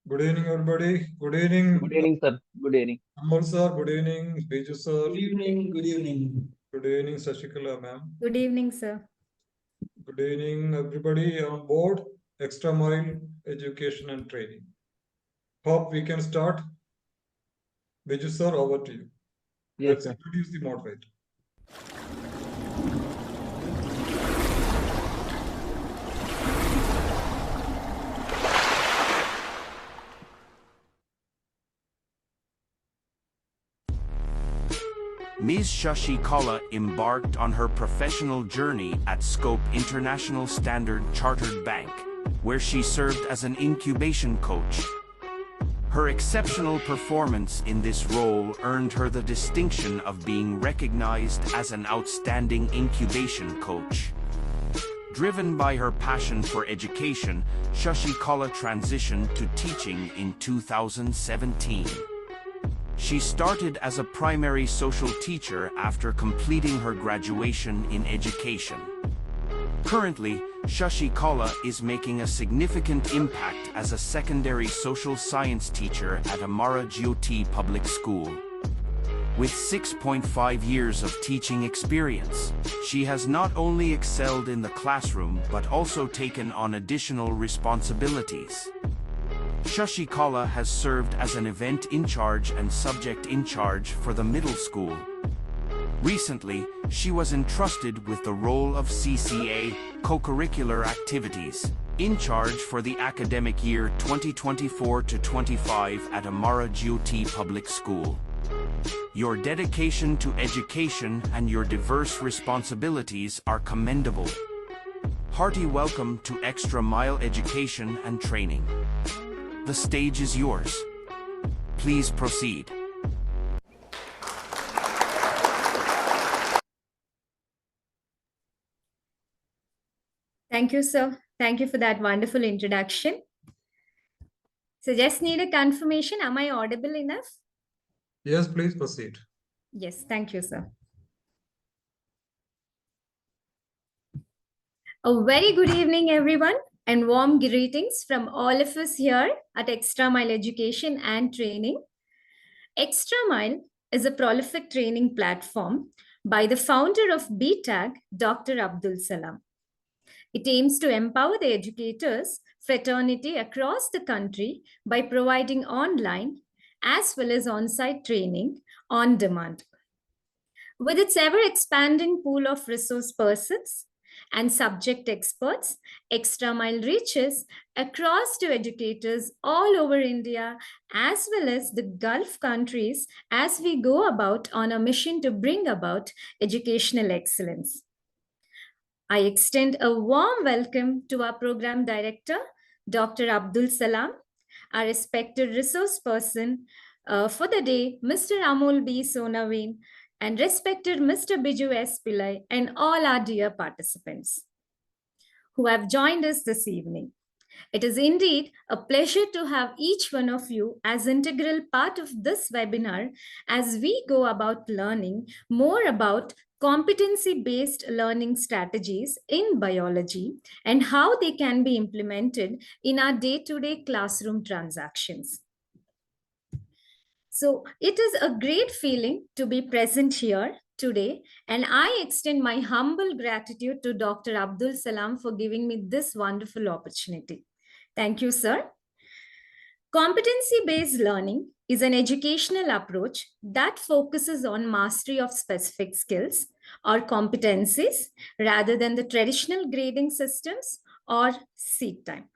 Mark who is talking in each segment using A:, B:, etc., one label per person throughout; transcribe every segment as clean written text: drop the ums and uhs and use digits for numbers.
A: Good evening, everybody. Good evening.
B: Good evening, sir. Good evening.
A: Amol sir. Good evening. Biju sir.
C: Good evening. Good evening.
A: Good evening, Sashikala ma'am.
D: Good evening, sir.
A: Good evening, everybody on board Extra Mile Education and Training. Hope we can start. Biju sir, over to you.
B: Yes,
A: Let's
B: sir.
A: introduce the moderator.
E: Ms. Shashi Kala embarked on her professional journey at Scope International Standard Chartered Bank, where she served as an incubation coach. Her exceptional performance in this role earned her the distinction of being recognized as an outstanding incubation coach. Driven by her passion for education, Shashi Kala transitioned to teaching in 2017. She started as a primary social teacher after completing her graduation in education. Currently, Shashi Kala is making a significant impact as a secondary social science teacher at Amara Jyoti Public School. With 6.5 years of teaching experience, she has not only excelled in the classroom but also taken on additional responsibilities. Shashi Kala has served as an event in charge and subject in charge for the middle school. Recently, she was entrusted with the role of CCA, co-curricular activities, in charge for the academic year 2024-25 at Amara Jyoti Public School. Your dedication to education and your diverse responsibilities are commendable. Hearty welcome to Extra Mile Education and Training. The stage is yours. Please proceed.
D: Thank you, sir. Thank you for that wonderful introduction. So just need a confirmation. Am I audible enough?
A: Yes, please proceed.
D: Yes, thank you, sir. A very good evening, everyone, and warm greetings from all of us here at Extra Mile Education and Training. Extra Mile is a prolific training platform by the founder of BTAG, Dr. Abdul Salam. It aims to empower the educators fraternity across the country by providing online as well as on-site training on demand. With its ever-expanding pool of resource persons and subject experts, Extra Mile reaches across to educators all over India as well as the Gulf countries as we go about on a mission to bring about educational excellence. I extend a warm welcome to our program director, Dr. Abdul Salam, our respected resource person for the day, Mr. Amol B. Sonaveen, and respected Mr. Biju S. Pillai, and all our dear participants who have joined us this evening. It is indeed a pleasure to have each one of you as integral part of this webinar as we go about learning more about competency-based learning strategies in biology and how they can be implemented in our day-to-day classroom transactions. So it is a great feeling to be present here today, and I extend my humble gratitude to Dr. Abdul Salam for giving me this wonderful opportunity. Thank you, sir. Competency-based learning is an educational approach that focuses on mastery of specific skills or competencies rather than the traditional grading systems or seat time.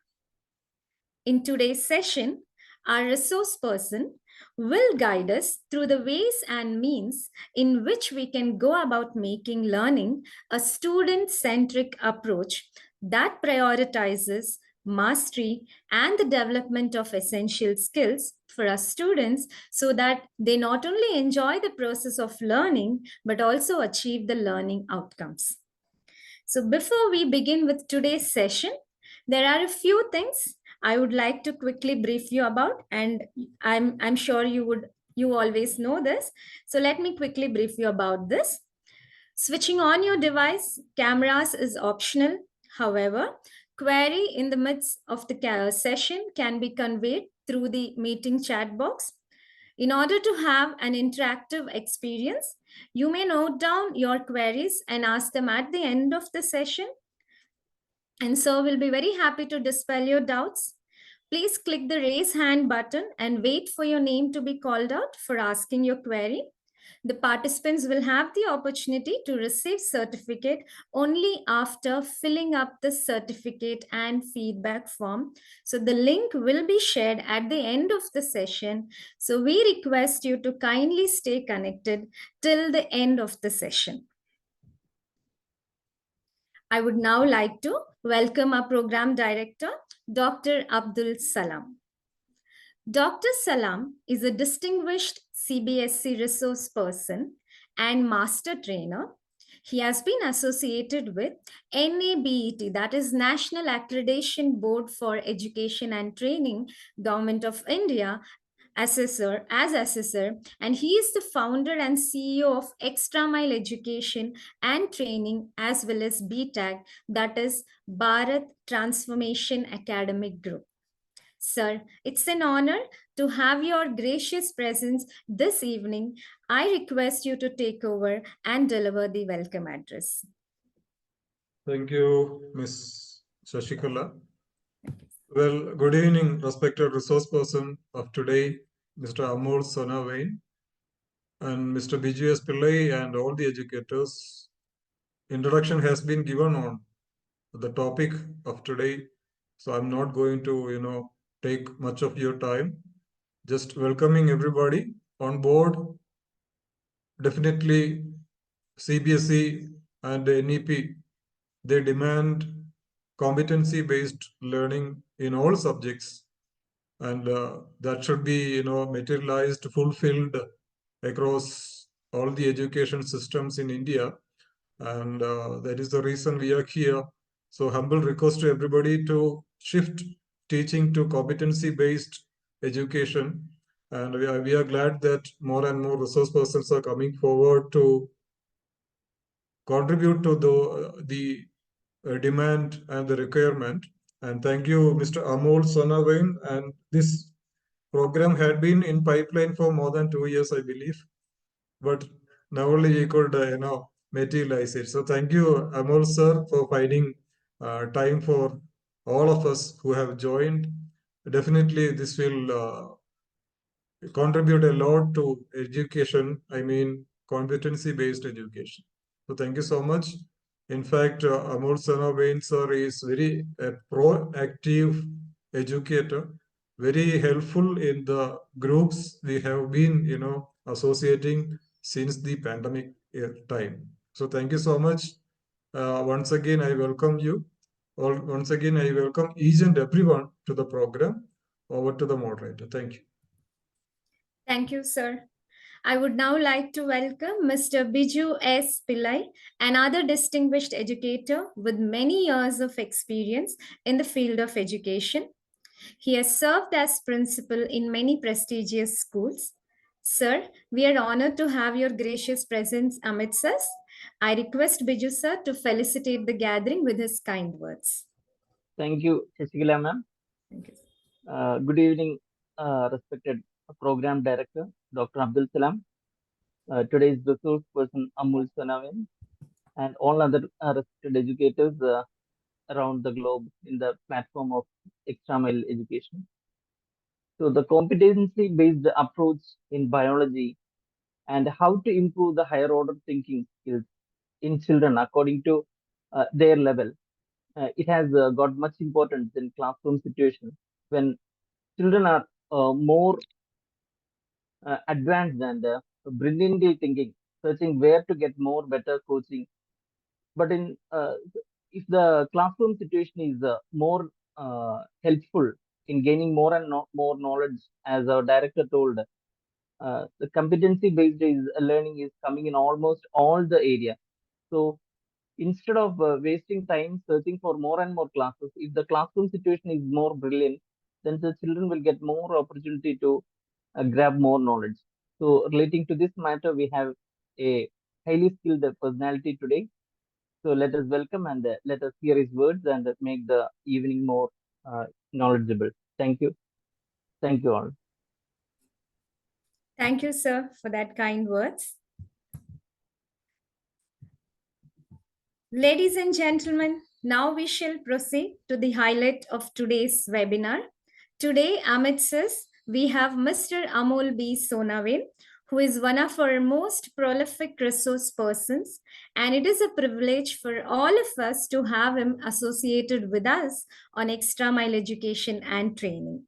D: In today's session, our resource person will guide us through the ways and means in which we can go about making learning a student-centric approach that prioritizes mastery and the development of essential skills for our students so that they not only enjoy the process of learning, but also achieve the learning outcomes. So before we begin with today's session, there are a few things I would like to quickly brief you about, and I'm sure you always know this. So let me quickly brief you about this. Switching on your device, cameras is optional. However, Query in the midst of the session can be conveyed through the meeting chat box. In order to have an interactive experience, you may note down your queries and ask them at the end of the session. And so we'll be very happy to dispel your doubts. Please click the raise hand button and wait for your name to be called out for asking your query. The participants will have the opportunity to receive certificate only after filling up the certificate and feedback form. So the link will be shared at the end of the session. So we request you to kindly stay connected till the end of the session. I would now like to welcome our program director, Dr. Abdul Salam. Dr. Salam is a distinguished CBSE resource person and master trainer. He has been associated with NABET, that is National Accreditation Board for Education and Training, Government of India, assessor, and he is the founder and CEO of Extra Mile Education and Training, as well as BTAG, that is Bharat Transformation Academic Group. Sir, it's an honor to have your gracious presence this evening. I request you to take over and deliver the welcome address.
A: Thank you, Ms. Shashikala. Well, good evening, respected resource person of today, Mr. Amol Sonavain and Mr. Biju S. Pillai and all the educators. Introduction has been given on the topic of today, so I'm not going to, take much of your time. Just welcoming everybody on board. Definitely CBSE and NEP, they demand competency-based learning in all subjects, and that should be materialized, fulfilled across all the education systems in India, and that is the reason we are here. So humble request to everybody to shift teaching to competency-based education, and we are glad that more and more resource persons are coming forward to contribute to the demand and the requirement. And thank you, Mr. Amol Sonavain. And this program had been in pipeline for more than 2 years, I believe. But now only we could, materialize it. So thank you, Amol sir, for finding time for all of us who have joined. Definitely, this will contribute a lot to education. I mean, competency-based education. So thank you so much. In fact, Amol Sanovain sir is very proactive educator, very helpful in the groups we have been, associating since the pandemic time. So thank you so much. Once again, I welcome you. Once again, I welcome each and everyone to the program. Over to the moderator. Thank you.
D: Thank you, sir. I would now like to welcome Mr. Biju S. Pillai, another distinguished educator with many years of experience in the field of education. He has served as principal in many prestigious schools. Sir, we are honored to have your gracious presence amidst us. I request Biju sir to felicitate the gathering with his kind words.
B: Thank you, Shashikala ma'am.
D: Thank you.
B: Good evening, respected program director, Dr. Abdul Salam, today's resource person, Amul Sonavain, and all other respected educators around the globe in the platform of Extra Mile Education. So the competency-based approach in biology and how to improve the higher order thinking skills in children according to their level. It has got much importance in classroom situations when children are more advanced and brilliantly thinking, searching where to get more better coaching. But in if the classroom situation is more helpful in gaining more and more knowledge, as our director told, the competency-based learning is coming in almost all the area. So instead of wasting time searching for more and more classes, if the classroom situation is more brilliant, then the children will get more opportunity to grab more knowledge. So relating to this matter, we have a highly skilled personality today, So let us welcome and let us hear his words and make the evening more knowledgeable. Thank you. Thank you all.
D: Thank you, sir, for that kind words. Ladies and gentlemen, now we shall proceed to the highlight of today's webinar. Today, amidst us, we have Mr. Amol B. Sonawin, who is one of our most prolific resource persons, and it is a privilege for all of us to have him associated with us on Extra Mile Education and Training.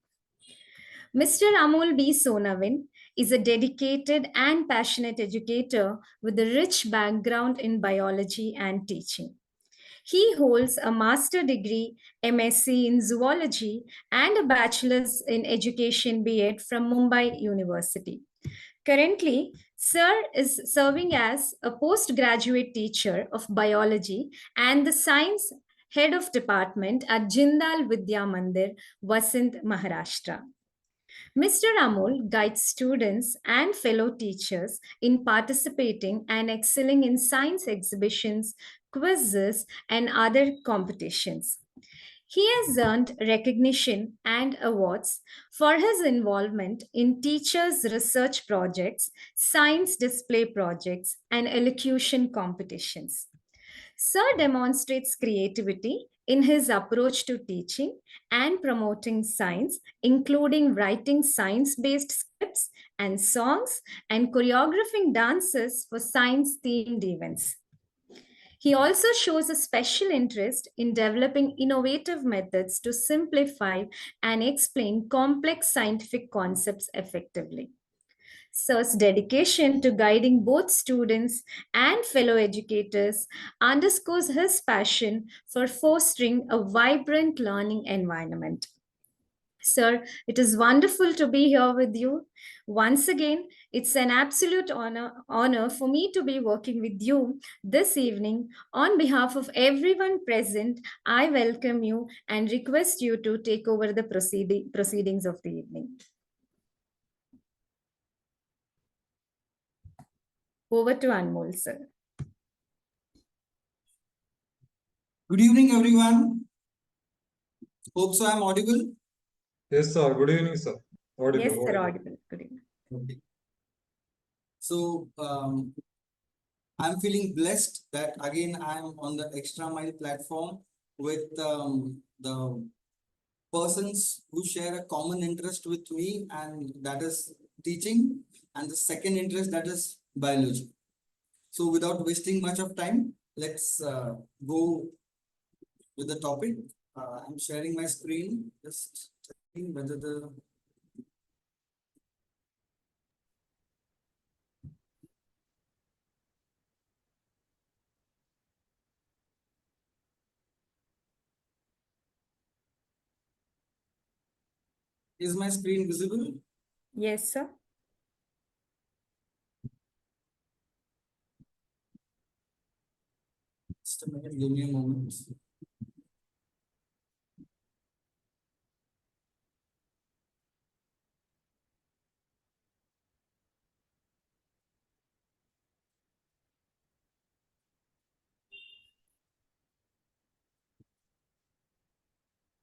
D: Mr. Amol B. Sonawin is a dedicated and passionate educator with a rich background in biology and teaching. He holds a master degree, MSc in zoology, and a bachelor's in education BEd from Mumbai University. Currently, Sir is serving as a postgraduate teacher of biology and the science head of department at Jindal Vidya Mandir, Vasant, Maharashtra. Mr. Amol guides students and fellow teachers in participating and excelling in science exhibitions, quizzes, and other competitions. He has earned recognition and awards for his involvement in teachers' research projects, science display projects, and elocution competitions. Sir demonstrates creativity in his approach to teaching and promoting science, including writing science based scripts and songs and choreographing dances for science themed events. He also shows a special interest in developing innovative methods to simplify and explain complex scientific concepts effectively. Sir's dedication to guiding both students and fellow educators underscores his passion for fostering a vibrant learning environment. Sir, it is wonderful to be here with you. Once again, it's an absolute honor for me to be working with you this evening. On behalf of everyone present, I welcome you and request you to take over the proceedings of the evening. Over to Anmol, sir.
C: Good evening, everyone. Hope so I'm audible.
A: Yes, sir. Good evening, sir. Audible,
D: Yes, sir,
A: audible.
D: audible. Good evening.
C: Okay. So I'm feeling blessed that again I'm on the Extra Mile platform with the persons who share a common interest with me, and that is teaching, and the second interest, that is biology. So without wasting much of time, let's go with the topic. I'm sharing my screen, just checking whether the is my screen visible?
D: Yes, sir.
C: Just a minute, give me a moment.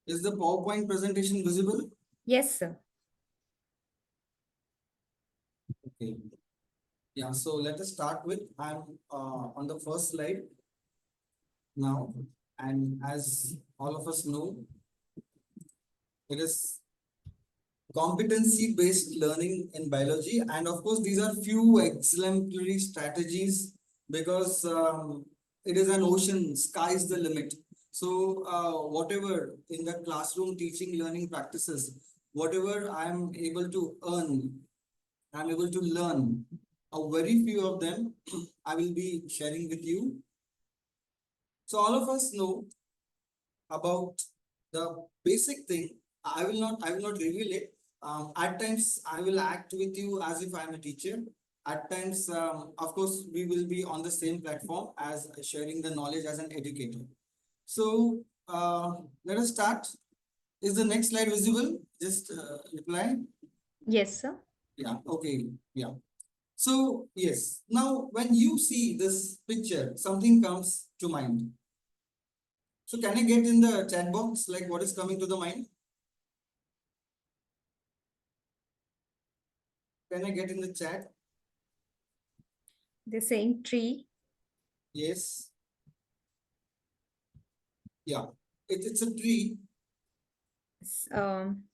C: Is the PowerPoint presentation visible?
D: Yes, sir.
C: Okay. Yeah, so let us start with, I'm on the first slide now, and as all of us know, it is competency based learning in biology, and of course these are few exemplary strategies because it is an ocean, sky is the limit. So whatever in the classroom teaching learning practices, whatever I'm able to earn, I'm able to learn, a very few of them I will be sharing with you. So all of us know about the basic thing. I will not reveal it. At times I will act with you as if I'm a teacher. At times, of course, we will be on the same platform as sharing the knowledge as an educator. So let us start. Is the next slide visible? Just reply.
D: Yes, sir.
C: Yeah. Okay. Yeah. So yes, now when you see this picture, something comes to mind. So can I get in the chat box like what is coming to the mind? Can I get in the chat?
D: They're saying tree.
C: Yes. Yeah. It's a tree.
D: Um,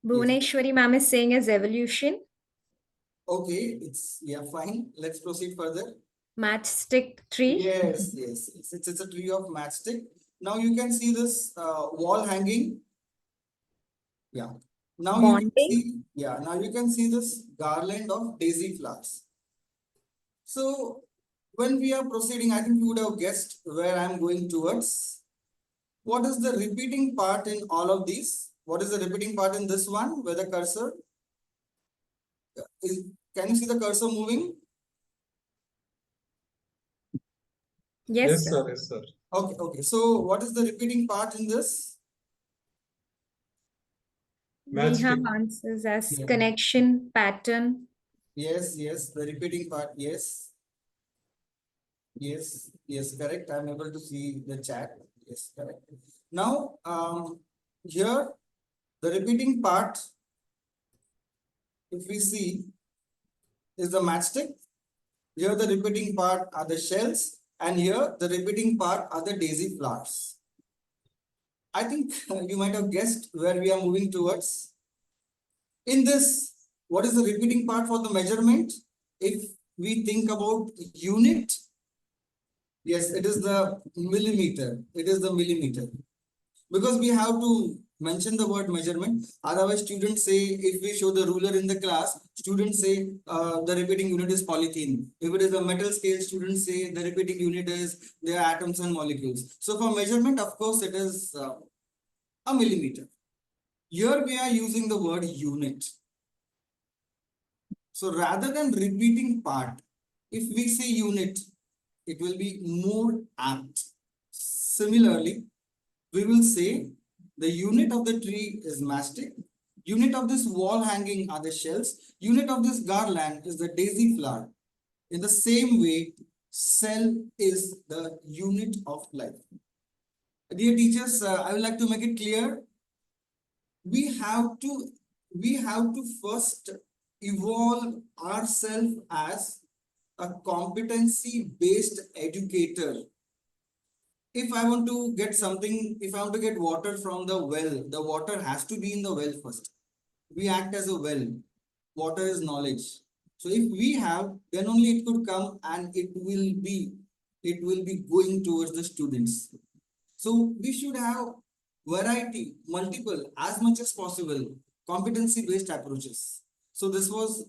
C: Yes.
D: Bhuvaneshwari ma'am is saying as evolution.
C: Okay. Yeah, fine. Let's proceed further.
D: Matchstick tree.
C: Yes. It's a tree of matchstick. Now you can see this wall hanging. Yeah. Now you can
D: Bonding.
C: see, yeah, now you can see this garland of daisy flowers. So when we are proceeding, I think you would have guessed where I'm going towards. What is the repeating part in all of these? What is the repeating part in this one? Where the cursor is, can you see the cursor moving?
D: Yes,
A: Yes,
D: sir.
A: sir. Yes, sir.
C: Okay. So what is the repeating part in this?
D: We have
A: Matchstick.
D: answers as
C: Yeah.
D: connection, pattern.
C: Yes, the repeating part. Yes, correct. I'm able to see the chat. Yes, correct. Now, here the repeating part, if we see, is the matchstick. Here the repeating part are the shells, and here the repeating part are the daisy flowers. I think you might have guessed where we are moving towards. In this, what is the repeating part for the measurement? If we think about unit, yes, it is the millimeter. It is the millimeter. Because we have to mention the word measurement. Otherwise, students say, if we show the ruler in the class, students say the repeating unit is polythene. If it is a metal scale, students say the repeating unit is their atoms and molecules. So for measurement, of course, it is a millimeter. Here we are using the word unit. So rather than repeating part, if we say unit, it will be more apt. Similarly, we will say the unit of the tree is mastic. Unit of this wall hanging are the shells. Unit of this garland is the daisy flower. In the same way, cell is the unit of life. Dear teachers, I would like to make it clear. We have to first evolve ourselves as a competency based educator. If I want to get something, if I want to get water from the well, the water has to be in the well first. We act as a well. Water is knowledge. So if we have, then only it could come and it will be going towards the students. So we should have variety, multiple, as much as possible, competency-based approaches. So this was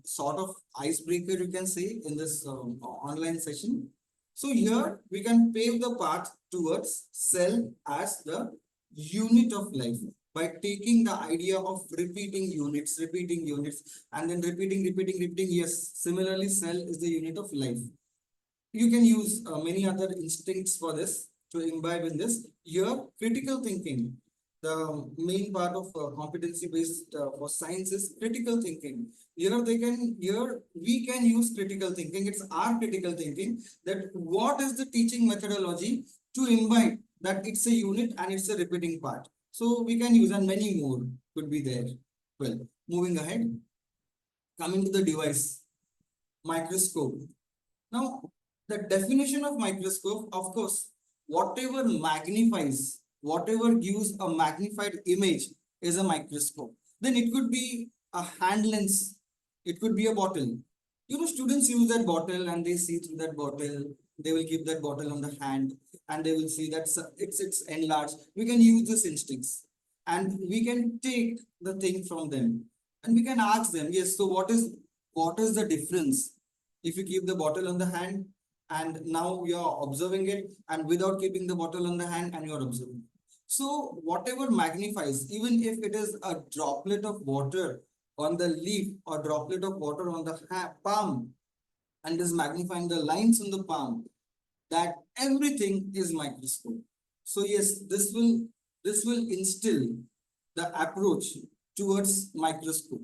C: sort of icebreaker, you can say, in this online session. So here we can pave the path towards cell as the unit of life by taking the idea of repeating units, and then repeating. Yes, similarly, cell is the unit of life. You can use many other instincts for this to imbibe in this. Here, critical thinking. The main part of competency based for science is critical thinking. Here we can use critical thinking. It's our critical thinking that what is the teaching methodology to imbibe that it's a unit and it's a repeating part. So we can use, and many more could be there. Well, moving ahead, coming to the device, microscope. Now, the definition of microscope, of course, whatever magnifies, whatever gives a magnified image is a microscope. Then it could be a hand lens, it could be a bottle. Students use that bottle and they see through that bottle. They will keep that bottle on the hand and they will see that it's enlarged. We can use this instincts and we can take the thing from them and we can ask them, yes, so what is the difference if you keep the bottle on the hand and now you're observing it and without keeping the bottle on the hand and you're observing. So whatever magnifies, even if it is a droplet of water on the leaf or droplet of water on the palm and is magnifying the lines on the palm, that everything is microscope. So yes, this will instill the approach towards microscope.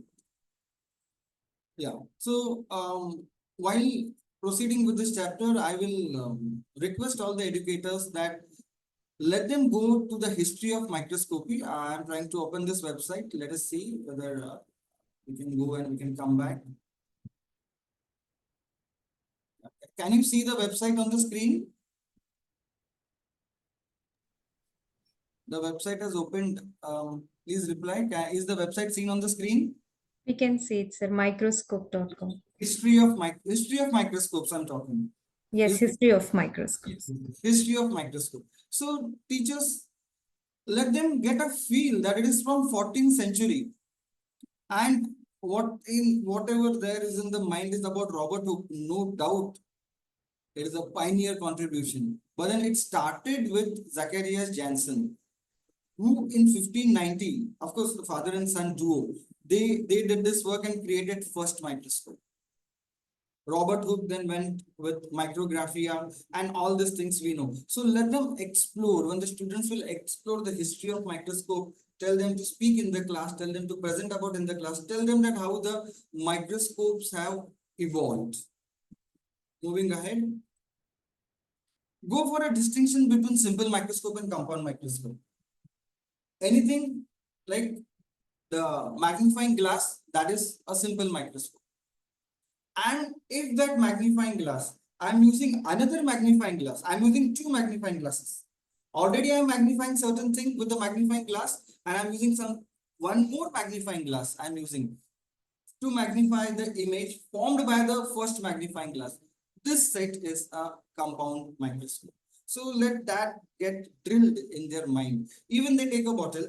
C: Yeah. So while proceeding with this chapter, I will request all the educators that let them go to the history of microscopy. I'm trying to open this website. Let us see whether we can go and we can come back. Can you see the website on the screen? The website has opened. Please reply. Is the website seen on the screen?
D: We can see it, sir. Microscope.com.
C: History of microscopes. I'm talking.
D: Yes, history of microscopes.
C: History of microscope. So teachers, let them get a feel that it is from 14th century, and whatever there is in the mind is about Robert Hooke. No doubt, it is a pioneer contribution. But then it started with Zacharias Janssen, who in 1590, of course, the father and son duo, they did this work and created first microscope. Robert Hooke then went with micrographia and all these things we know. So let them explore. When the students will explore the history of microscope, tell them to speak in the class, tell them to present about in the class, tell them that how the microscopes have evolved. Moving ahead, go for a distinction between simple microscope and compound microscope. Anything like the magnifying glass, that is a simple microscope. And if that magnifying glass, I'm using another magnifying glass, I'm using two magnifying glasses. Already I'm magnifying certain thing with the magnifying glass, and I'm using one more magnifying glass I'm using to magnify the image formed by the first magnifying glass. This set is a compound microscope. So let that get drilled in their mind. Even they take a bottle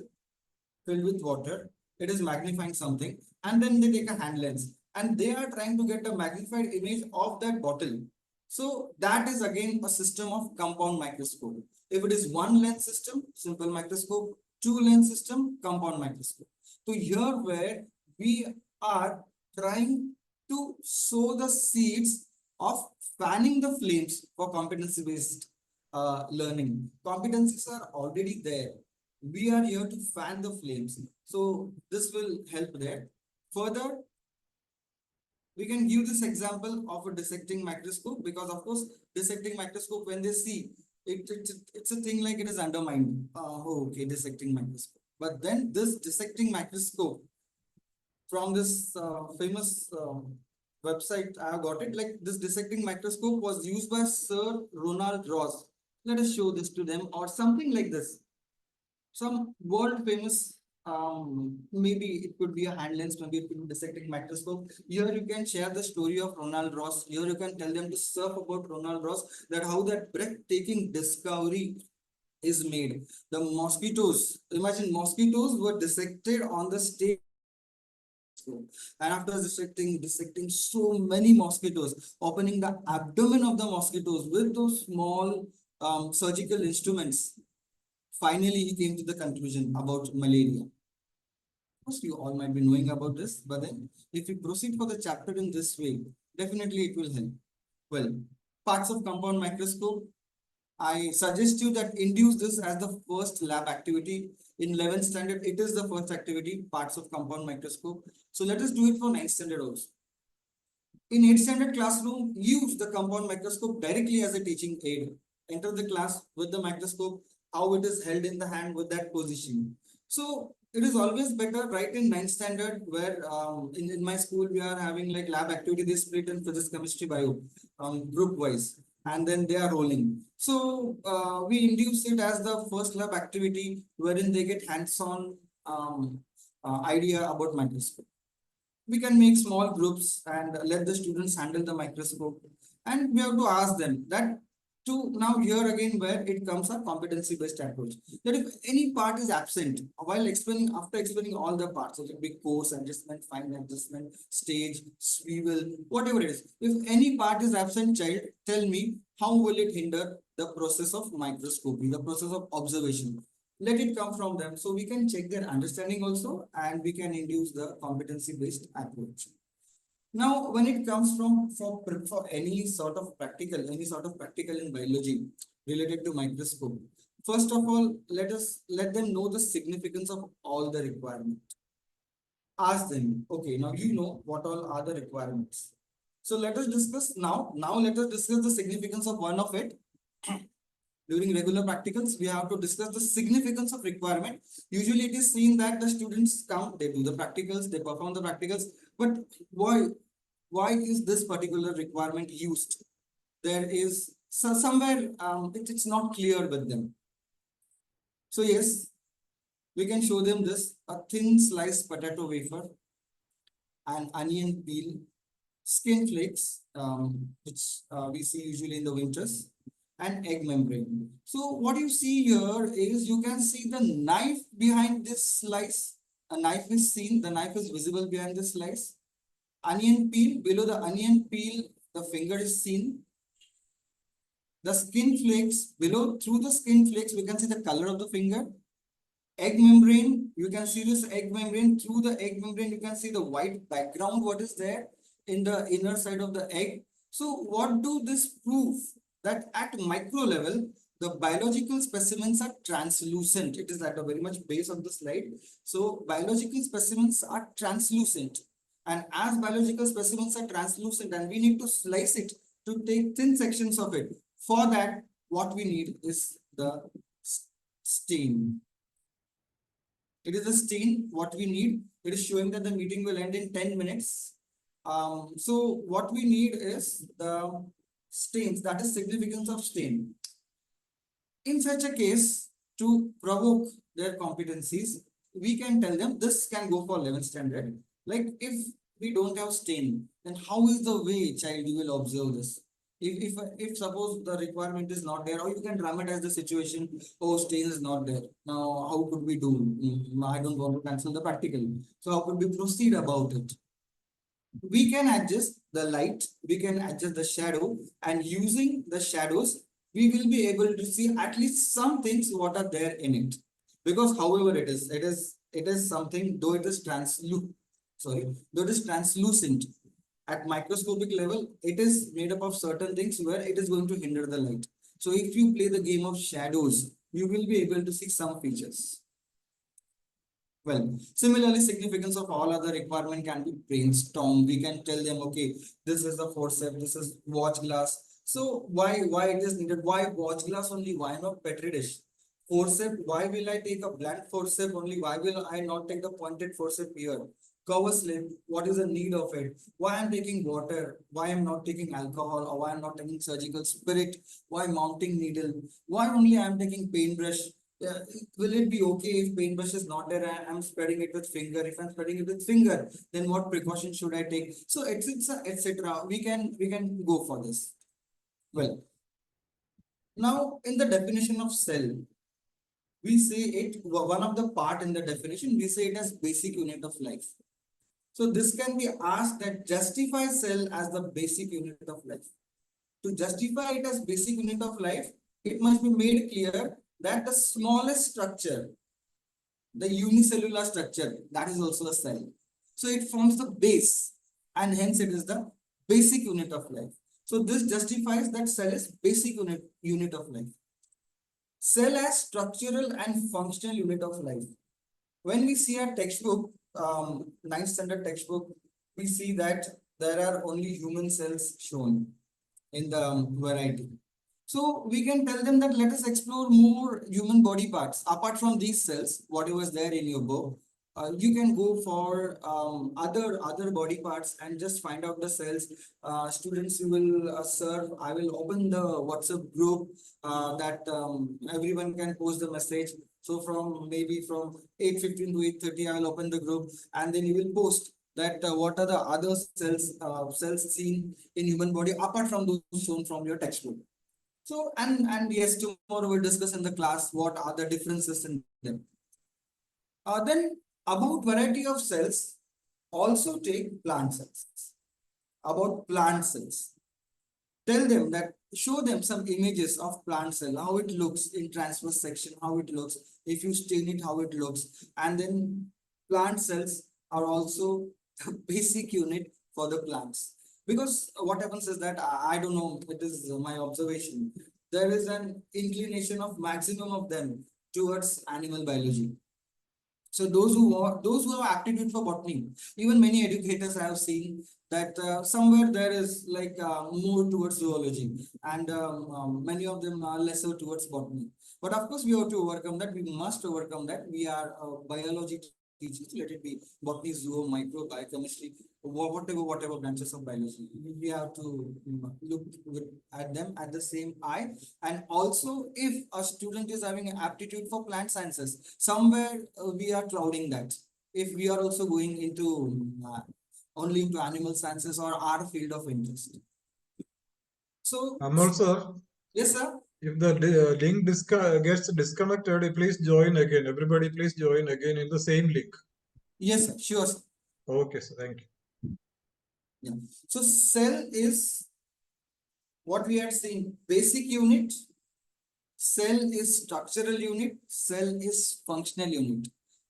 C: filled with water, it is magnifying something, and then they take a hand lens and they are trying to get a magnified image of that bottle. So that is again a system of compound microscope. If it is one lens system, simple microscope, two lens system, compound microscope. So here where we are trying to sow the seeds of fanning the flames for competency based learning. Competencies are already there. We are here to fan the flames. So this will help there. Further, we can give this example of a dissecting microscope, because of course, dissecting microscope, when they see it's a thing like it is undermined. Oh, okay, dissecting microscope. But then this dissecting microscope from this famous website, I have got it. Like this dissecting microscope was used by Sir Ronald Ross. Let us show this to them, or something like this. Some world famous, maybe it could be a hand lens, maybe it could be dissecting microscope. Here you can share the story of Ronald Ross. Here you can tell them to surf about Ronald Ross, that how that breathtaking discovery is made. The mosquitoes, imagine mosquitoes were dissected on the stage. And after dissecting so many mosquitoes, opening the abdomen of the mosquitoes with those small surgical instruments, finally he came to the conclusion about malaria. Of course, you all might be knowing about this, but then if we proceed for the chapter in this way, definitely it will help. Well, parts of compound microscope, I suggest you that induce this as the first lab activity. In 11th standard, it is the first activity, parts of compound microscope. So let us do it for 9th standard also. In 8th standard classroom, use the compound microscope directly as a teaching aid. Enter the class with the microscope, how it is held in the hand with that position. So it is always better right in 9th standard, where in my school we are having like lab activity, they split in physics, chemistry, bio, group wise, and then they are rolling. So we induce it as the first lab activity, wherein they get hands-on idea about microscope. We can make small groups and let the students handle the microscope, and we have to ask them that to now here again where it comes a competency based approach, that if any part is absent while explaining, after explaining all the parts, it will be course adjustment, fine adjustment, stage, swivel, whatever it is, if any part is absent, child, tell me how will it hinder the process of microscopy, the process of observation. Let it come from them, so we can check their understanding also, and we can induce the competency based approach. Now when it comes from for any sort of practical in biology related to microscope, first of all, let them know the significance of all the requirement. ask them, okay, now you know what all are the requirements. So let us discuss now. Now let us discuss the significance of one of it. During regular practicals, we have to discuss the significance of requirement. Usually it is seen that the students come, they do the practicals, they perform the practicals, but why is this particular requirement used? There is somewhere it's not clear with them. So yes, we can show them this, a thin sliced potato wafer, an onion peel, skin flakes, which we see usually in the winters, and egg membrane. So what you see here is you can see the knife behind this slice. A knife is seen, the knife is visible behind this slice. Onion peel, below the onion peel, the finger is seen. The skin flakes, below, through the skin flakes, we can see the color of the finger. Egg membrane, you can see this egg membrane. Through the egg membrane, you can see the white background, what is there in the inner side of the egg. So what do this prove? That at micro level, the biological specimens are translucent. It is at the very much base of the slide. So biological specimens are translucent. And as biological specimens are translucent and we need to slice it to take thin sections of it. For that, what we need is the stain. It is a stain what we need. It is showing that the meeting will end in 10 minutes. So what we need is the stains, that is significance of stain. In such a case, to provoke their competencies, we can tell them this can go for 11th standard. Like if we don't have stain, then how is the way child you will observe this? If suppose the requirement is not there, or you can dramatize the situation, oh, stain is not there. Now, how could we do? I don't want to cancel the practical. So how could we proceed about it? We can adjust the light, we can adjust the shadow, and using the shadows, we will be able to see at least some things what are there in it. Because however it is something, though it is translucent, at microscopic level, it is made up of certain things where it is going to hinder the light. So if you play the game of shadows, you will be able to see some features. Well, similarly, significance of all other requirement can be brainstormed. We can tell them, okay, this is the forceps, this is watch glass. So why it is needed? Why watch glass only? Why not petri dish? Forceps, why will I take a blunt forceps only? Why will I not take the pointed forceps here? Cover slip, what is the need of it? Why I'm taking water? Why I'm not taking alcohol? Or why I'm not taking surgical spirit? Why mounting needle? Why only I'm taking paintbrush? Yeah, will it be okay if paintbrush is not there and I'm spreading it with finger? If I'm spreading it with finger, then what precaution should I take? So etc. etc. We can go for this. Well, now in the definition of cell, we say it one of the part in the definition, we say it as basic unit of life. So this can be asked that justify cell as the basic unit of life. To justify it as basic unit of life, it must be made clear that the smallest structure, the unicellular structure, that is also a cell. So it forms the base and hence it is the basic unit of life. So this justifies that cell is basic unit of life. Cell as structural and functional unit of life. When we see a textbook, 9th standard textbook, we see that there are only human cells shown in the variety. So we can tell them that let us explore more human body parts. Apart from these cells, whatever is there in your book, you can go for other body parts and just find out the cells. Students you will serve. I will open the WhatsApp group that everyone can post the message. So from maybe from 8:15 to 8:30, I will open the group and then you will post that what are the other cells seen in human body apart from those shown from your textbook. So and yes, tomorrow we'll discuss in the class what are the differences in them. Then about variety of cells, also take plant cells. About plant cells, tell them that show them some images of plant cell, how it looks in transverse section, how it looks, if you stain it, how it looks, and then plant cells are also the basic unit for the plants. Because what happens is that I don't know, it is my observation, there is an inclination of maximum of them towards animal biology. So those who have aptitude for botany, even many educators I have seen that somewhere there is like more towards zoology, and many of them are lesser towards botany. But of course, we have to overcome that. We must overcome that. We are biology teachers. Let it be botany, zoo, micro, biochemistry, whatever branches of biology. We have to look at them at the same eye. And also, if a student is having an aptitude for plant sciences, somewhere we are clouding that. If we are also going into only into animal sciences or our field of interest. So,
A: Amal sir,
C: yes, sir.
A: if the link gets disconnected, please join again. Everybody, please join again in the same link.
C: Yes, sir. Sure, sir.
A: Okay, sir. Thank you.
C: Yeah. So, cell is what we had seen: basic unit. Cell is structural unit. Cell is functional unit.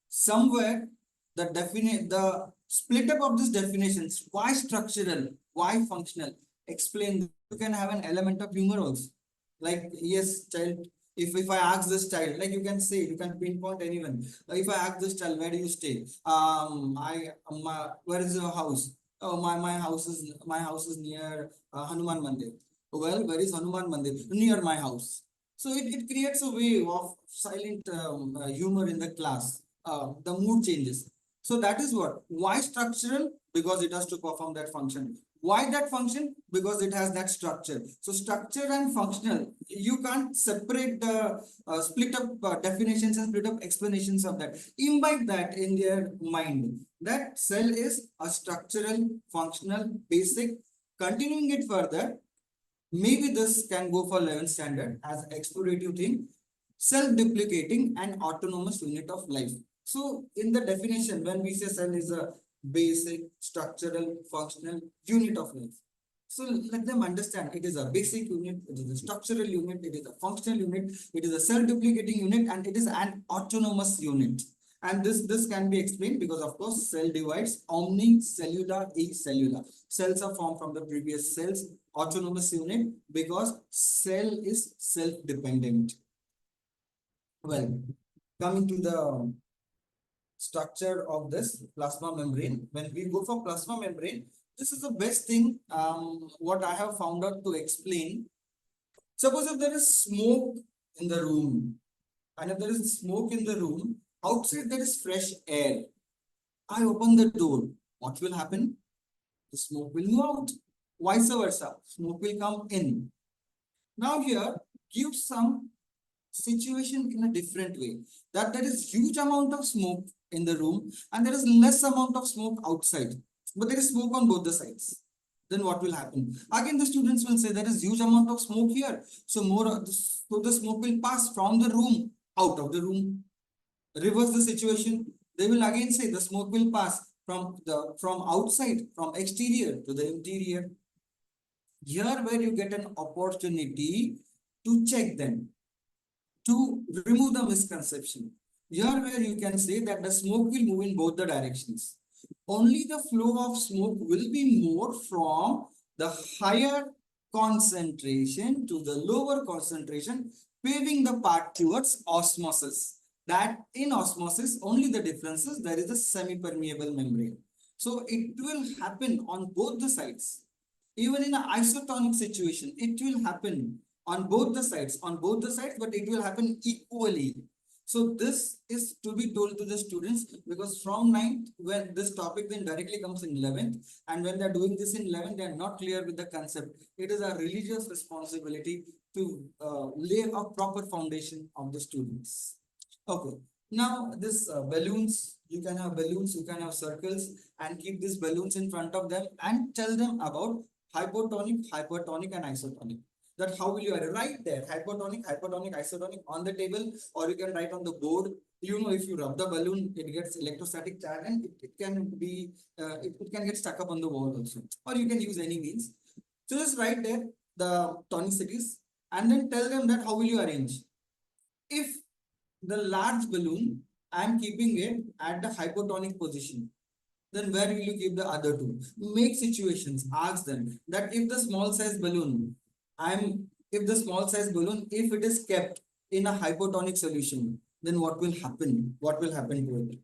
C: Somewhere the split up of these definitions, why structural, why functional, explain. You can have an element of humor also. Like, yes, child, if I ask this child, like you can say, you can pinpoint anyone. If I ask this child, where do you stay? Where is your house? Oh, my house is near Hanuman Mandir. Well, where is Hanuman Mandir? Near my house. So it creates a wave of silent humor in the class. The mood changes. So that is what. Why structural? Because it has to perform that function. Why that function? Because it has that structure. So structure and functional, you can't separate the split up definitions and split up explanations of that. Imbibe that in their mind. That cell is a structural, functional, basic. Continuing it further, maybe this can go for 11th standard as explorative thing, self-duplicating and autonomous unit of life. So in the definition, when we say cell is a basic, structural, functional unit of life. So let them understand it is a basic unit, it is a structural unit, it is a functional unit, it is a self-duplicating unit, and it is an autonomous unit. And this can be explained because, of course, cell divides omnicellular, acellular. Cells are formed from the previous cells, autonomous unit, because cell is self-dependent. Well, coming to the structure of this plasma membrane, when we go for plasma membrane, this is the best thing what I have found out to explain. Suppose if there is smoke in the room, and if there is smoke in the room, outside there is fresh air. I open the door. What will happen? The smoke will move out. Vice versa, smoke will come in. Now here, give some situation in a different way. That there is huge amount of smoke in the room and there is less amount of smoke outside. But there is smoke on both the sides. Then what will happen? Again, the students will say there is huge amount of smoke here. So so the smoke will pass from the room out of the room. Reverse the situation. They will again say the smoke will pass from outside, from exterior to the interior. Here where you get an opportunity to check them, to remove the misconception. Here where you can say that the smoke will move in both the directions. Only the flow of smoke will be more from the higher concentration to the lower concentration, paving the path towards osmosis. That in osmosis, only the difference is there is a semi-permeable membrane. So it will happen on both the sides. Even in an isotonic situation, it will happen on both the sides, but it will happen equally. So this is to be told to the students because from 9th, when this topic then directly comes in 11th, and when they're doing this in 11th, they're not clear with the concept. It is a religious responsibility to lay a proper foundation of the students. Okay. Now this balloons, you can have balloons, you can have circles, and keep these balloons in front of them and tell them about hypotonic, hypertonic, and isotonic. That how will you write there? Hypotonic, hypertonic, isotonic on the table, or you can write on the board. You know, if you rub the balloon, it gets electrostatic charge, and it can be it can get stuck up on the wall also, or you can use any means. So just write there the tonicities, and then tell them that how will you arrange. If the large balloon, I am keeping it at the hypotonic position, then where will you keep the other two? Make situations, ask them that if the small size balloon, if it is kept in a hypotonic solution, then what will happen? What will happen to it?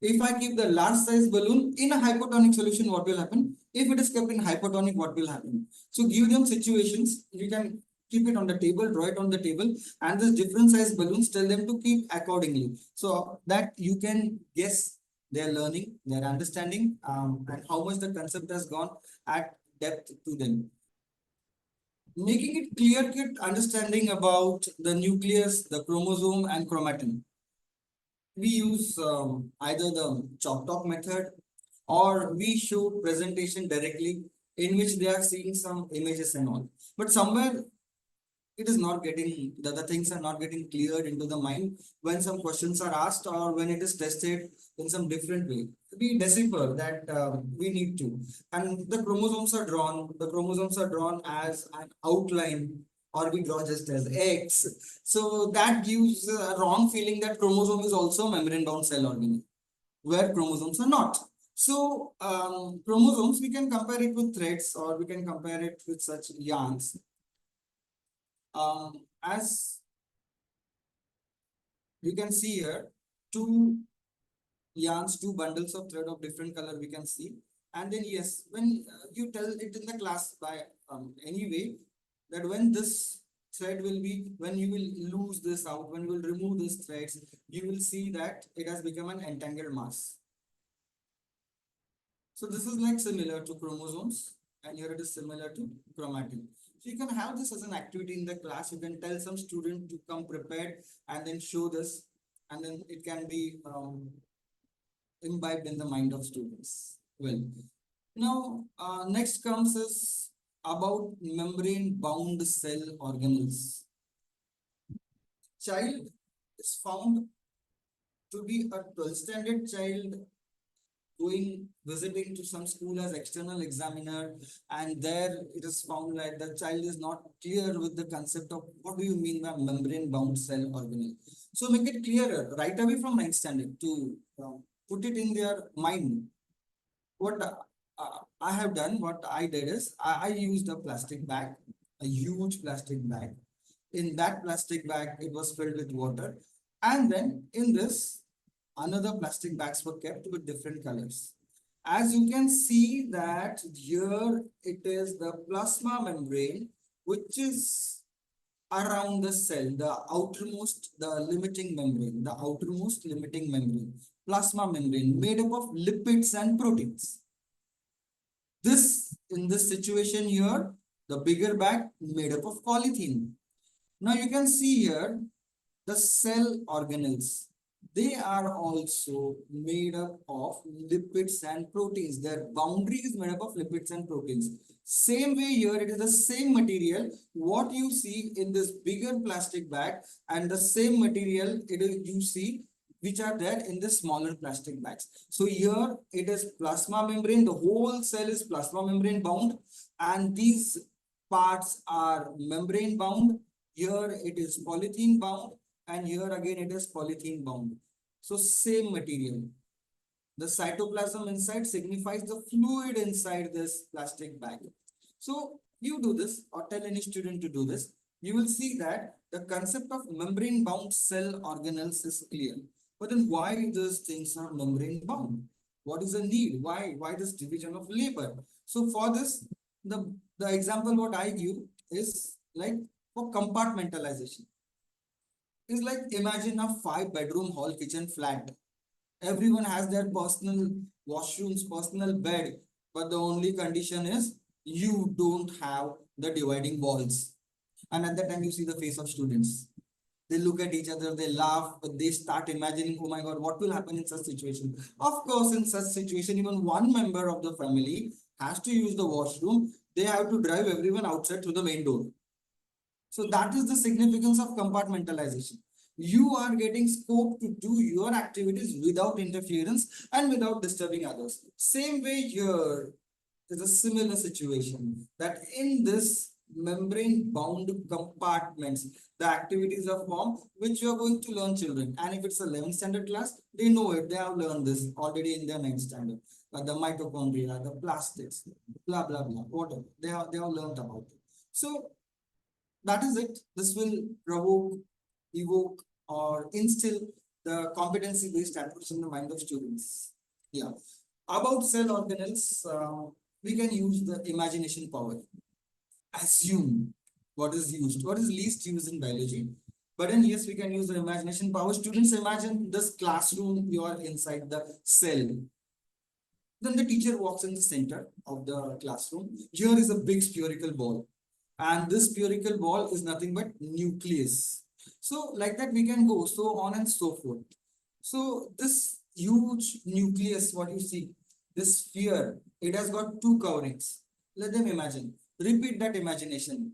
C: If I keep the large size balloon in a hypotonic solution, what will happen? If it is kept in hypotonic, what will happen? So give them situations. You can keep it on the table, draw it on the table, and this different size balloons, tell them to keep accordingly. So that you can guess their learning, their understanding, and how much the concept has gone at depth to them. Making it clear-cut understanding about the nucleus, the chromosome, and chromatin. We use either the chalk talk method or we show presentation directly in which they are seeing some images and all. But somewhere it is not getting, the things are not getting cleared into the mind when some questions are asked or when it is tested in some different way. We decipher that we need to. And the chromosomes are drawn as an outline or we draw just as X. So that gives a wrong feeling that chromosome is also a membrane bound cell organelle, where chromosomes are not. So chromosomes, we can compare it with threads or we can compare it with such yarns. As you can see here, two yarns, two bundles of thread of different color we can see. And then yes, when you tell it in the class by any way, that when this thread will be, when you will lose this out, when you will remove these threads, you will see that it has become an entangled mass. So this is like similar to chromosomes, and here it is similar to chromatin. So you can have this as an activity in the class. You can tell some student to come prepared and then show this, and then it can be imbibed in the mind of students. Well, now next comes is about membrane bound cell organelles. Child is found to be a 12th standard child going visiting to some school as external examiner, and there it is found that the child is not clear with the concept of what do you mean by membrane bound cell organelle. So make it clearer right away from 9th standard to put it in their mind. What I have done, what I did is I used a plastic bag, a huge plastic bag. In that plastic bag, it was filled with water, and then in this another plastic bags were kept with different colors. As you can see that here it is the plasma membrane, which is around the cell, the outermost, the limiting membrane, the outermost limiting membrane, plasma membrane made up of lipids and proteins. This, in this situation here, the bigger bag made up of polythene. Now you can see here the cell organelles. They are also made up of lipids and proteins. Their boundary is made up of lipids and proteins. Same way here, it is the same material. What you see in this bigger plastic bag and the same material you see which are there in the smaller plastic bags. So here it is plasma membrane. The whole cell is plasma membrane bound, and these parts are membrane bound. Here it is polythene bound, and here again it is polythene bound. So same material. The cytoplasm inside signifies the fluid inside this plastic bag. So you do this or tell any student to do this, you will see that the concept of membrane bound cell organelles is clear. But then why these things are membrane bound? What is the need? Why this division of labor? So for this, the example what I give is like for compartmentalization. It's like imagine a 5-bedroom hall kitchen flat. Everyone has their personal washrooms, personal bed, but the only condition is you don't have the dividing walls. And at that time, you see the face of students. They look at each other, they laugh, but they start imagining, oh my God, what will happen in such situation? Of course, in such situation, even one member of the family has to use the washroom. They have to drive everyone outside through the main door. So that is the significance of compartmentalization. You are getting scope to do your activities without interference and without disturbing others. Same way here is a similar situation that in this membrane bound compartments, the activities are formed which you are going to learn children. And if it's a 11th standard class, they know it. They have learned this already in their 9th standard. The mitochondria, the plastics, blah, blah, blah, whatever. They have learned about it. So that is it. This will provoke, evoke, or instill the competency-based approach in the mind of students. Yeah. About cell organelles, we can use the imagination power. Assume what is used, what is least used in biology. But then yes, we can use the imagination power. Students, imagine this classroom, you are inside the cell. Then the teacher walks in the center of the classroom. Here is a big spherical ball. And this spherical ball is nothing but nucleus. So like that we can go so on and so forth. So this huge nucleus, what you see, this sphere, it has got two coverings. Let them imagine. Repeat that imagination.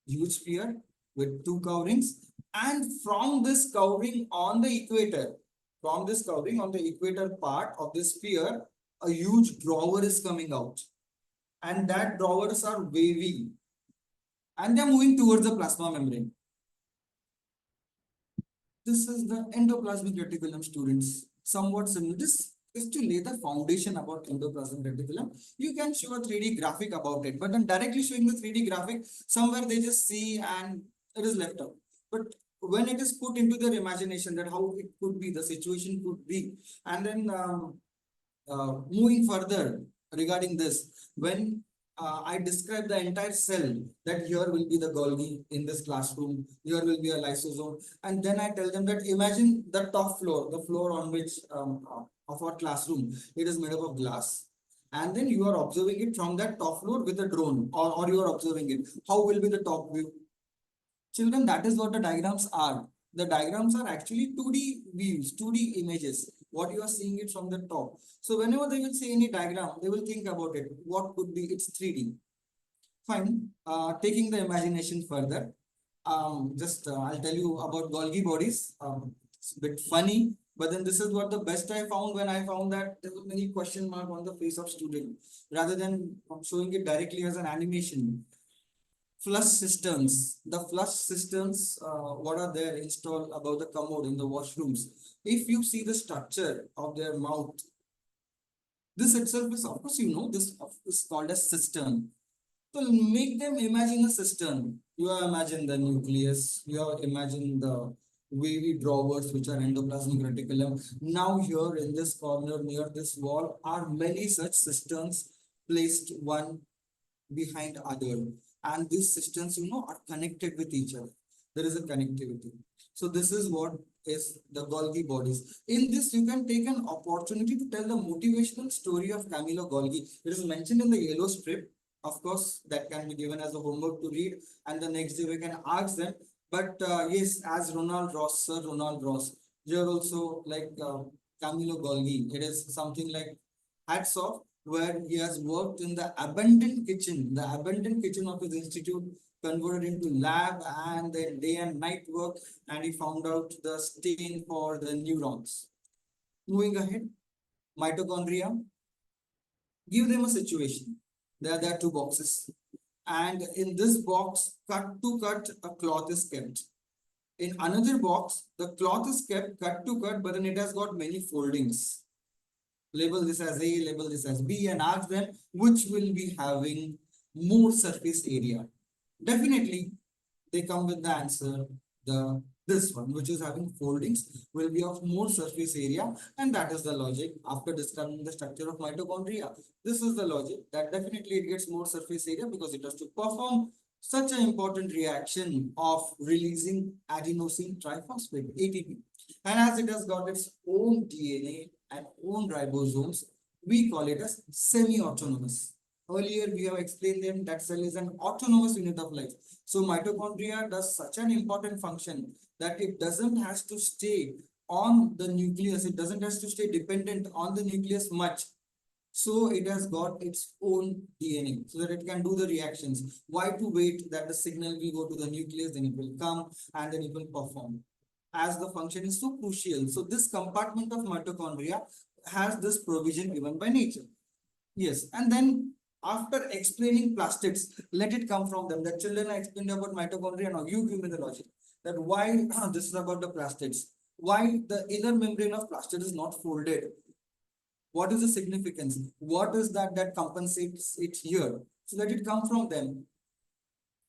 C: Huge sphere with two coverings. And from this covering on the equator, from this covering on the equator part of this sphere, a huge drawer is coming out. And that drawers are wavy. And they're moving towards the plasma membrane. This is the endoplasmic reticulum, students. Somewhat similar. This is to lay the foundation about endoplasmic reticulum. You can show a 3D graphic about it, but then directly showing the 3D graphic, somewhere they just see and it is left out. But when it is put into their imagination that how it could be, the situation could be, and then moving further regarding this, when I describe the entire cell, that here will be the Golgi in this classroom, here will be a lysosome, and then I tell them that imagine the top floor, the floor on which of our classroom, it is made up of glass. And then you are observing it from that top floor with a drone, or you are observing it. How will be the top view? Children, that is what the diagrams are. The diagrams are actually 2D views, 2D images. What you are seeing it from the top. So whenever they will see any diagram, they will think about it. What could be its 3D? Fine. Taking the imagination further, I'll tell you about Golgi bodies. It's a bit funny, but then this is what the best I found when I found that there were many question mark on the face of student. Rather than showing it directly as an animation, flush systems, the flush systems, what are there installed above the commode in the washrooms. If you see the structure of their mouth, this itself is, of course, this is called a cistern. So make them imagine a cistern. You have imagined the nucleus, you have imagined the wavy drawers which are endoplasmic reticulum. Now here in this corner near this wall are many such cisterns placed one behind other, and these systems are connected with each other. There is a connectivity. So this is what is the Golgi bodies. In this you can take an opportunity to tell the motivational story of Camillo Golgi. It is mentioned in the yellow strip. Of course, that can be given as a homework to read, and the next day we can ask them. But yes, as Sir Ronald Ross, here also like Camillo Golgi, it is something like hats off, where he has worked in the abandoned kitchen of his institute, converted into lab, and then day and night work, and he found out the stain for the neurons. Moving ahead, mitochondria. Give them a situation. There are two boxes, and in this box, cut to cut, a cloth is kept. In another box, the cloth is kept cut to cut, but then it has got many foldings. Label this as A, label this as B, and ask them which will be having more surface area. Definitely, they come with the answer. This one, which is having foldings, will be of more surface area, and that is the logic. After describing the structure of mitochondria, this is the logic that definitely it gets more surface area because it has to perform such an important reaction of releasing adenosine triphosphate, ATP. And as it has got its own DNA and own ribosomes, we call it as semi-autonomous. Earlier, we have explained them that cell is an autonomous unit of life. So mitochondria does such an important function that it doesn't have to stay on the nucleus. It doesn't have to stay dependent on the nucleus much. So it has got its own DNA so that it can do the reactions. Why to wait that the signal will go to the nucleus, then it will come and then it will perform. As the function is so crucial. So this compartment of mitochondria has this provision given by nature. Yes, and then after explaining plastids, let it come from them. The children are explaining about mitochondria. Now you give me the logic that why this is about the plastids. Why the inner membrane of plastid is not folded. What is the significance? What is that compensates it here? So let it come from them.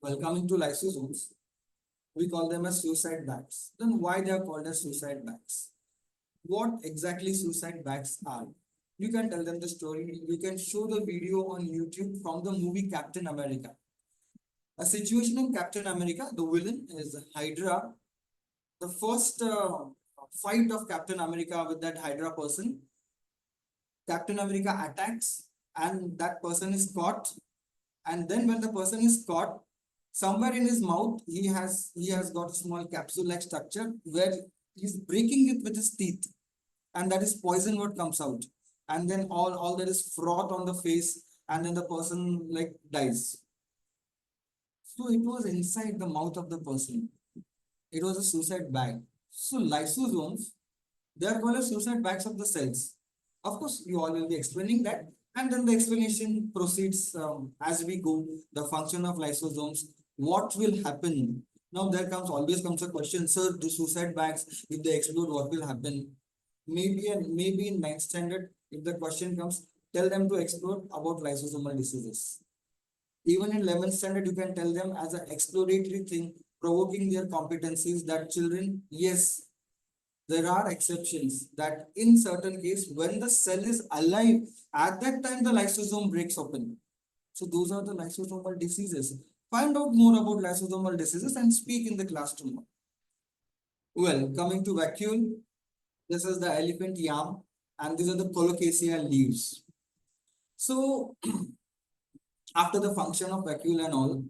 C: Well, coming to lysosomes, we call them as suicide bags. Then why they are called as suicide bags? what exactly suicide bags are. You can tell them the story. You can show the video on YouTube from the movie Captain America. A situation in Captain America, the villain is Hydra. The first fight of Captain America with that Hydra person, Captain America attacks and that person is caught. And then when the person is caught, somewhere in his mouth, he has got a small capsule-like structure where he's breaking it with his teeth, and that is poison what comes out. And then all there is froth on the face, and then the person like dies. So it was inside the mouth of the person. It was a suicide bag. So lysosomes, they are called as suicide bags of the cells. Of course, you all will be explaining that, and then the explanation proceeds as we go. The function of lysosomes, what will happen? Now there always comes a question, sir, do suicide bags, if they explode, what will happen? Maybe in 9th standard, if the question comes, tell them to explore about lysosomal diseases. Even in 11th standard, you can tell them as an exploratory thing, provoking their competencies that children, yes, there are exceptions that in certain case, when the cell is alive, at that time the lysosome breaks open. So those are the lysosomal diseases. Find out more about lysosomal diseases and speak in the class tomorrow. Well, coming to vacuole, this is the elephant yam and these are the colocasia leaves. So after the function of vacuole and all,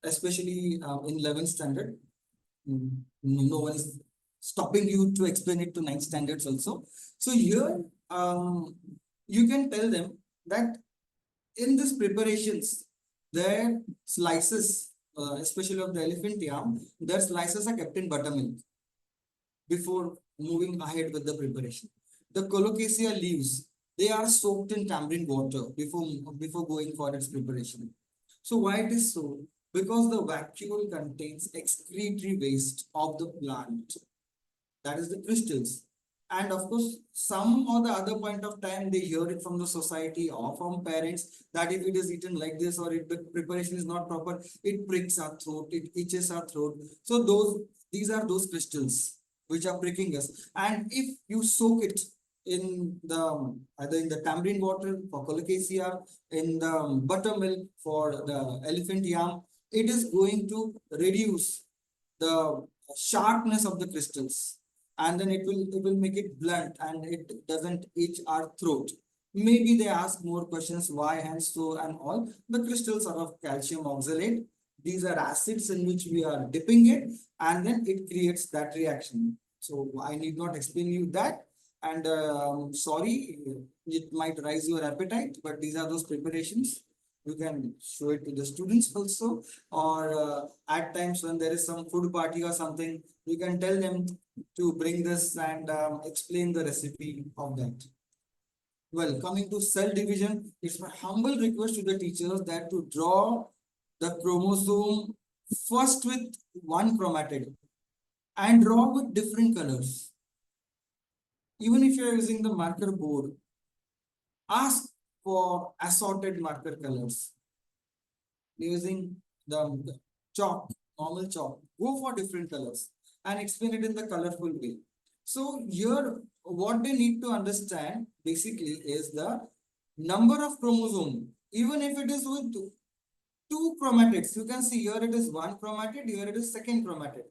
C: especially in 11th standard, no one is stopping you to explain it to 9th standards also. So here, you can tell them that in these preparations, their slices, especially of the elephant yam, their slices are kept in buttermilk before moving ahead with the preparation. The colocasia leaves, they are soaked in tamarind water before going for its preparation. So why it is so? Because the vacuole contains excretory waste of the plant, that is the crystals. And of course, some or the other point of time, they hear it from the society or from parents that if it is eaten like this or if the preparation is not proper, it pricks our throat, it itches our throat. So these are those crystals which are pricking us. And if you soak it in the either in the tamarind water for colocasia, in the buttermilk for the elephant yam, it is going to reduce the sharpness of the crystals, and then it will make it blunt and it doesn't itch our throat. Maybe they ask more questions why and so and all. The crystals are of calcium oxalate. These are acids in which we are dipping it, and then it creates that reaction. So I need not explain you that. And sorry, it might raise your appetite, but these are those preparations. You can show it to the students also, or at times when there is some food party or something, you can tell them to bring this and explain the recipe of that. Well, coming to cell division, it's my humble request to the teachers that to draw the chromosome first with one chromatid and draw with different colors. Even if you are using the marker board, ask for assorted marker colors. Using the chalk, normal chalk, go for different colors and explain it in the colorful way. So here, what they need to understand basically is the number of chromosome. Even if it is with two chromatids, you can see here it is one chromatid, here it is second chromatid.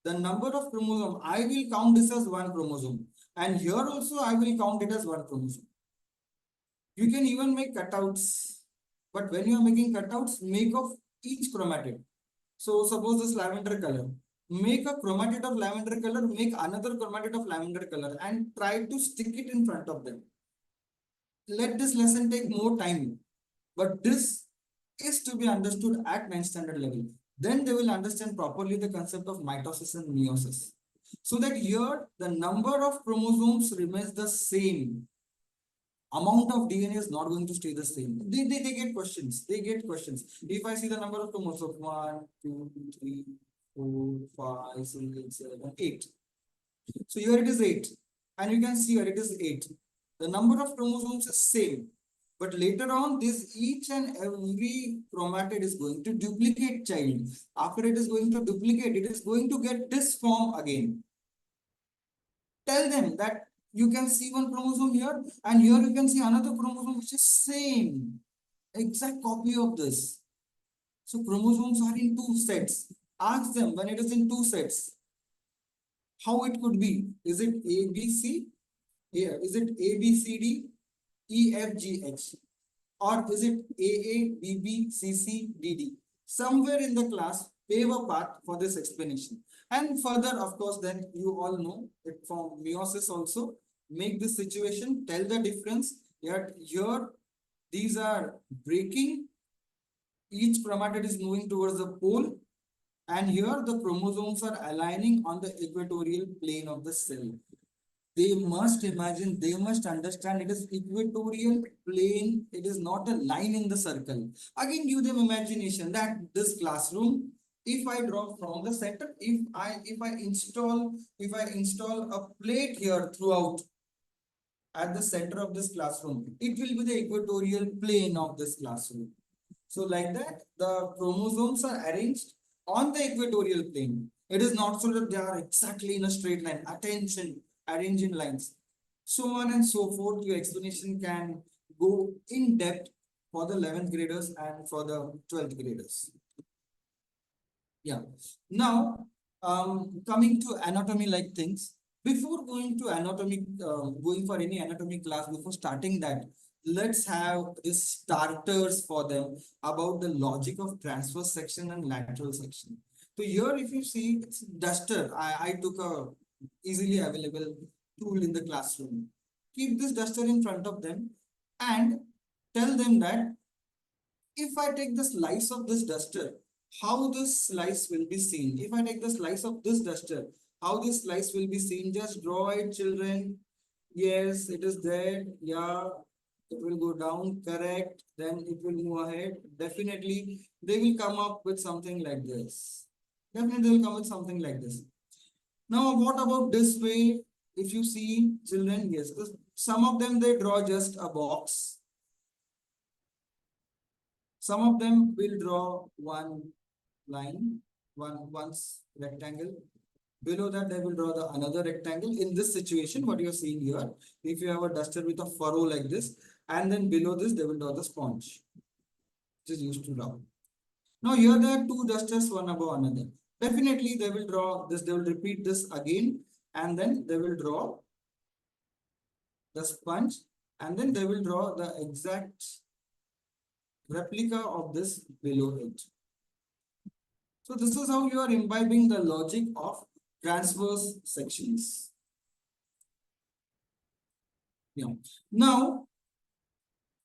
C: The number of chromosome, I will count this as one chromosome, and here also I will count it as one chromosome. You can even make cutouts, but when you are making cutouts, make of each chromatid. So suppose this lavender color, make a chromatid of lavender color, make another chromatid of lavender color and try to stick it in front of them. Let this lesson take more time, but this is to be understood at 9th standard level. Then they will understand properly the concept of mitosis and meiosis. So that here the number of chromosomes remains the same. Amount of DNA is not going to stay the same. They get questions. They get questions. If I see the number of chromosomes, 1, 2, 3, 4, 5, 6, 7, 8. So here it is 8. And you can see here it is 8. The number of chromosomes is same. But later on, this each and every chromatid is going to duplicate child. After it is going to duplicate, it is going to get this form again. Tell them that you can see one chromosome here, and here you can see another chromosome which is same, exact copy of this. So chromosomes are in two sets. Ask them when it is in two sets, how it could be. Is it A, B, C? Here, is it A, B, C, D, E, F, G, H? Or is it A, B, B, C, C, D, D? Somewhere in the class, pave a path for this explanation. And further, of course, then you all know it from meiosis also. Make this situation, tell the difference. Yet here, these are breaking. Each chromatid is moving towards the pole. And here the chromosomes are aligning on the equatorial plane of the cell. They must imagine, they must understand it is equatorial plane. It is not a line in the circle. Again, give them imagination that this classroom, if I draw from the center, if I install a plate here throughout at the center of this classroom, it will be the equatorial plane of this classroom. So like that, the chromosomes are arranged on the equatorial plane. It is not so that they are exactly in a straight line. Attention, arranged in lines. So on and so forth. Your explanation can go in depth for the 11th graders and for the 12th graders. Yeah. Now, coming to anatomy like things. Before going to anatomy, going for any anatomy class, before starting that, let's have this starters for them about the logic of transverse section and lateral section. So here, if you see, it's duster. I took a easily available tool in the classroom. Keep this duster in front of them and tell them that if I take the slice of this duster, how this slice will be seen. If I take the slice of this duster, how this slice will be seen. Just draw it, children. Yes, it is there. Yeah, it will go down. Correct. Then it will move ahead. Definitely, they will come up with something like this. Definitely, they will come with something like this. Now, what about this way? If you see children, yes, some of them they draw just a box. Some of them will draw one line, once rectangle. Below that, they will draw the another rectangle. In this situation, what you are seeing here, if you have a duster with a furrow like this, and then below this, they will draw the sponge, which is used to draw. Now here there are two dusters, one above another. Definitely, they will draw this. They will repeat this again, and then they will draw the sponge, and then they will draw the exact replica of this below it. So this is how you are imbibing the logic of transverse sections. Yeah. Now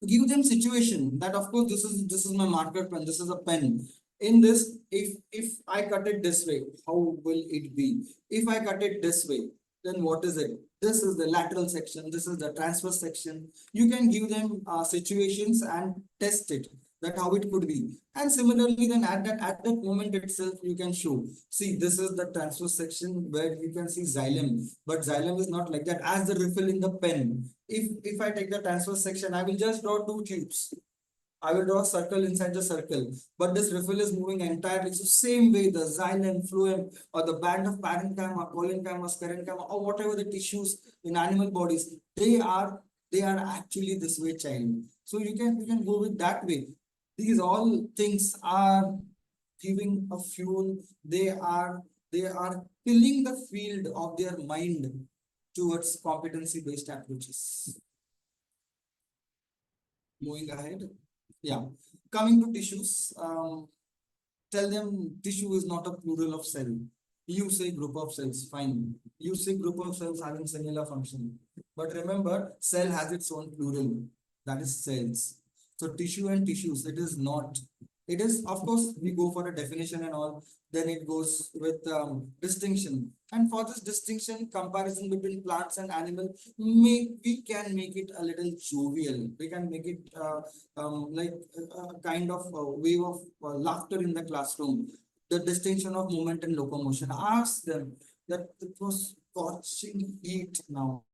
C: give them situation that of course this is my marker pen, this is a pen. In this, if I cut it this way, how will it be? If I cut it this way, then what is it? This is the lateral section, this is the transverse section. You can give them situations and test it, that how it could be. And similarly, then at that moment itself, you can show. See, this is the transverse section where you can see xylem, but xylem is not like that. As the refill in the pen, if I take the transverse section, I will just draw two tubes. I will draw a circle inside the circle, but this refill is moving entirely. So same way, the xylem, phloem, or the band of parenchyma, collenchyma, sclerenchyma, or whatever the tissues in animal bodies, they are actually this way, child. So you can go with that way. These all things are giving a fuel. They are filling the field of their mind towards competency-based approaches. Moving ahead. Yeah, coming to tissues, tell them tissue is not a plural of cell. You say group of cells, fine. You say group of cells having similar function. But remember, cell has its own plural, that is cells. So tissue and tissues, it is not. It is, of course, we go for a definition and all, then it goes with distinction. And for this distinction, comparison between plants and animals, we can make it a little jovial. We can make it like a kind of wave of laughter in the classroom. The distinction of movement and locomotion. Ask them that it was scorching heat now.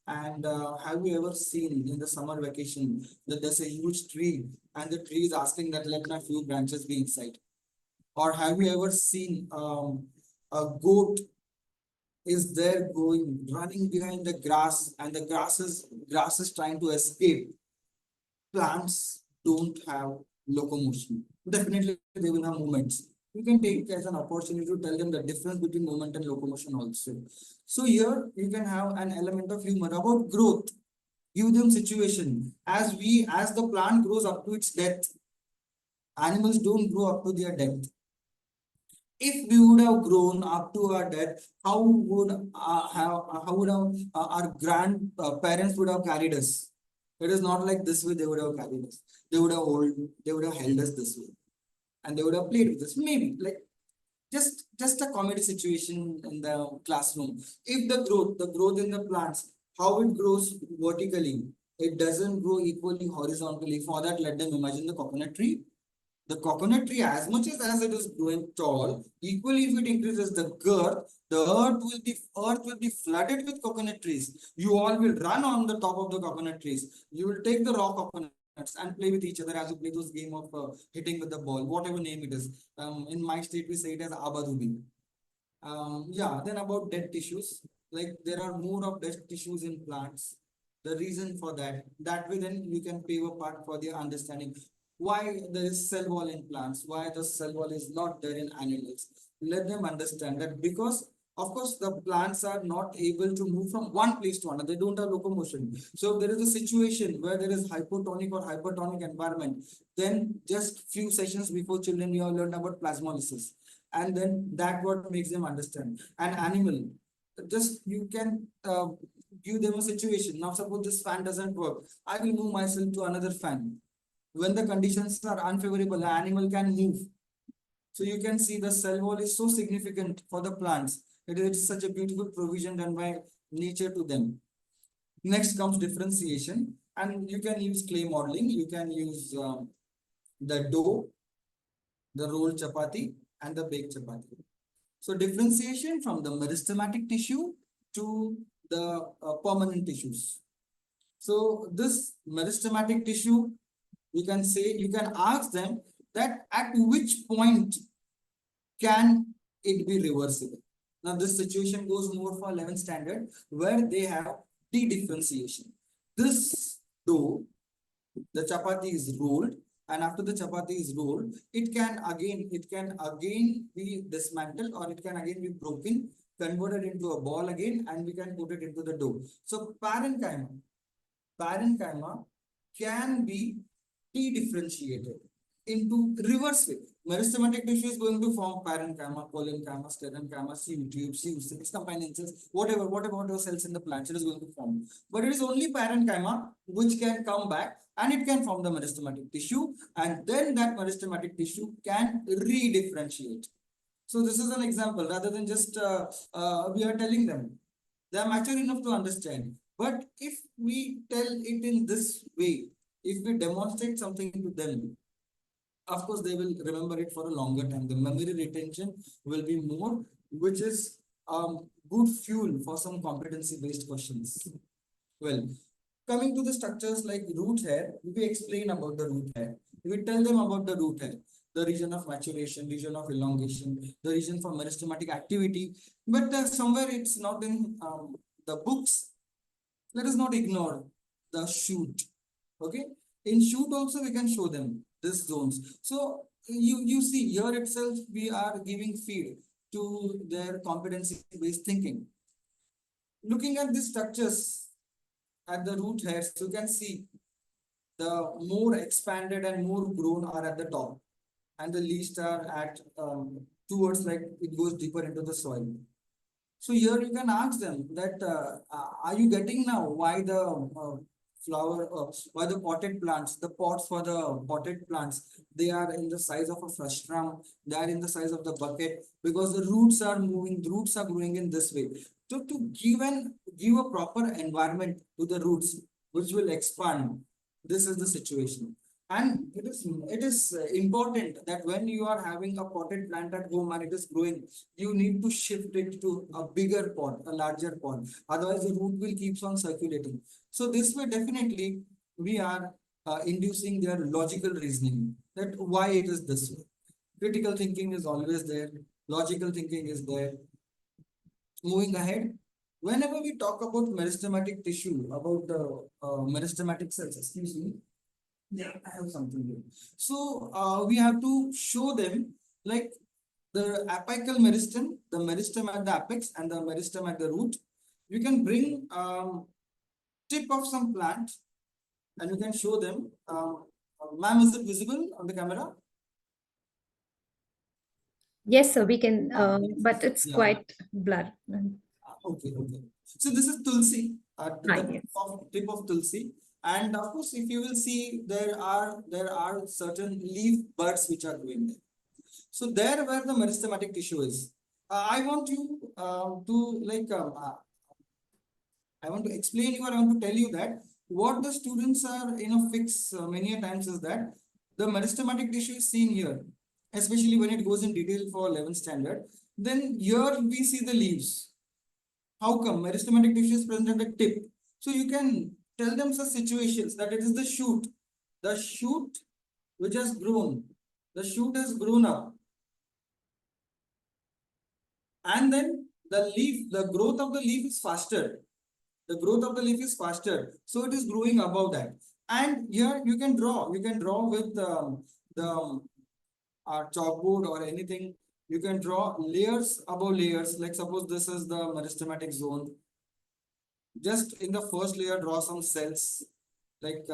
C: And have you ever seen in the summer vacation that there's a huge tree and the tree is asking that let my few branches be inside? Or have you ever seen a goat is there going, running behind the grass, and the grass is trying to escape. Plants don't have locomotion. Definitely, they will have movements. You can take it as an opportunity to tell them the difference between movement and locomotion also. So here you can have an element of humor about growth. Give them situation. As the plant grows up to its death, animals don't grow up to their death. If we would have grown up to our death, how would our grandparents would have carried us? It is not like this way they would have carried us. They would have held us this way, and they would have played with us. Maybe like just a comedy situation in the classroom. If the growth in the plants, how it grows vertically, it doesn't grow equally horizontally. For that, let them imagine the coconut tree. The coconut tree, as much as it is growing tall, equally if it increases the girth, the earth will be flooded with coconut trees. You all will run on the top of the coconut trees. You will take the raw coconuts and play with each other as you play those game of hitting with the ball, whatever name it is. In my state, we say it as abadubi. Yeah, then about dead tissues, like there are more of dead tissues in plants. The reason for that way then you can pave a path for the understanding why there is cell wall in plants, why the cell wall is not there in animals. Let them understand that because of course the plants are not able to move from one place to another. They don't have locomotion. So if there is a situation where there is hypotonic or hypertonic environment, then just few sessions before children you have learned about plasmolysis, and then that what makes them understand. An animal, just you can give them a situation. Now suppose this fan doesn't work, I will move myself to another fan. When the conditions are unfavorable, the animal can move. So you can see the cell wall is so significant for the plants. It is such a beautiful provision done by nature to them. Next comes differentiation, and you can use clay modeling. You can use the dough, the rolled chapati, and the baked chapati. So differentiation from the meristematic tissue to the permanent tissues. So this meristematic tissue, you can say, you can ask them that at which point can it be reversible. Now this situation goes more for 11th standard where they have de-differentiation. This dough, the chapati is rolled, and after the chapati is rolled, it can again be dismantled, or it can again be broken, converted into a ball again, and we can put it into the dough. So parenchyma can be de-differentiated into reverse way. Meristematic tissue is going to form parenchyma, collenchyma, sclerenchyma, sieve tube, sieve cells, combined cells, whatever cells in the plant it is going to form. But it is only parenchyma which can come back and it can form the meristematic tissue, and then that meristematic tissue can re-differentiate. So this is an example rather than just we are telling them. They are mature enough to understand. But if we tell it in this way, if we demonstrate something to them, of course, they will remember it for a longer time. The memory retention will be more, which is good fuel for some competency-based questions. Well, coming to the structures like root hair, we explain about the root hair. We tell them about the root hair, the region of maturation, region of elongation, the region for meristematic activity. But somewhere it's not in the books. Let us not ignore the shoot. Okay, in shoot also we can show them these zones. So you see here itself we are giving feed to their competency based thinking. Looking at these structures at the root hairs, you can see the more expanded and more grown are at the top, and the least are at towards, like it goes deeper into the soil. So here you can ask them that are you getting now why the why the potted plants, the pots for the potted plants, they are in the size of a fresh drum, they are in the size of the bucket, because the roots are moving, the roots are growing in this way. So to give a proper environment to the roots, which will expand, this is the situation. And it is important that when you are having a potted plant at home and it is growing, you need to shift it to a bigger pot, a larger pot. Otherwise, the root will keep on circulating. So this way, definitely, we are inducing their logical reasoning that why it is this way. Critical thinking is always there. Logical thinking is there. moving ahead, whenever we talk about meristematic tissue, about the meristematic cells, excuse me, yeah, I have something here. So we have to show them like the apical meristem, the meristem at the apex and the meristem at the root. You can bring tip of some plant and you can show them. Ma'am, is it visible on the camera?
D: Yes, sir, we can, but it's
C: Yeah.
D: quite blurred.
C: Okay, okay. So this is Tulsi, the
D: Yes.
C: tip of Tulsi. And of course, if you will see, there are certain leaf buds which are growing there. So there where the meristematic tissue is. I want you to like I want to explain you or I want to tell you that what the students are fix many a times is that the meristematic tissue is seen here, especially when it goes in detail for 11th standard. Then here we see the leaves. How come meristematic tissue is present at the tip? So you can tell them such situations that it is the shoot which has grown, the shoot has grown up, and then the growth of the leaf is faster. The growth of the leaf is faster, so it is growing above that. And here you can draw with the chalkboard or anything. You can draw layers above layers. Like suppose this is the meristematic zone. Just in the first layer, draw some cells. Like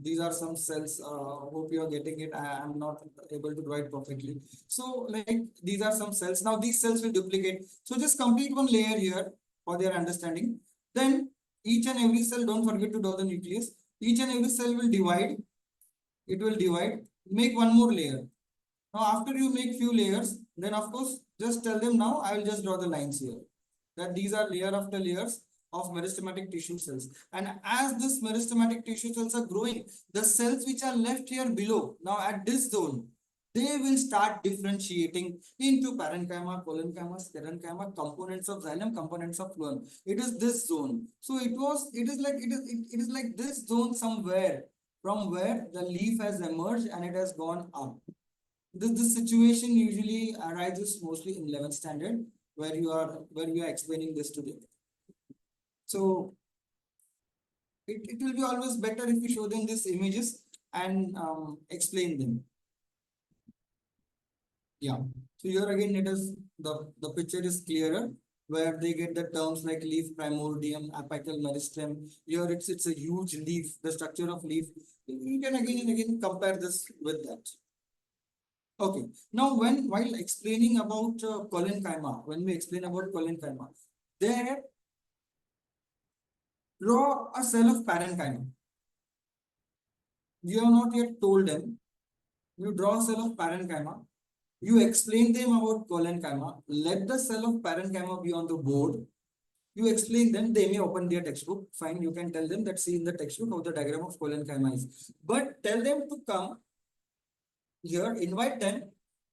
C: these are some cells. Hope you are getting it. I am not able to draw it perfectly. So like these are some cells. Now these cells will duplicate. So just complete one layer here for their understanding. Then each and every cell, don't forget to draw the nucleus. Each and every cell will divide. It will divide. Make one more layer. Now after you make few layers, then of course just tell them now I will just draw the lines here. That these are layer after layers of meristematic tissue cells. And as this meristematic tissue cells are growing, the cells which are left here below, now at this zone, they will start differentiating into parenchyma, collenchyma, sclerenchyma, components of xylem, components of phloem. It is this zone. So it is like this zone somewhere from where the leaf has emerged and it has gone up. This situation usually arises mostly in 11th standard where you are explaining this to them. So it will be always better if you show them these images and explain them. Yeah. So here again it is the picture is clearer where they get the terms like leaf primordium, apical meristem. Here it's a huge leaf, the structure of leaf. You can again and again compare this with that. Okay. Now, while explaining about collenchyma, when we explain about collenchyma, there draw a cell of parenchyma. You have not yet told them. You draw a cell of parenchyma. You explain them about collenchyma. Let the cell of parenchyma be on the board. You explain them. They may open their textbook. Fine. You can tell them that see in the textbook how the diagram of collenchyma is. But tell them to come here, invite them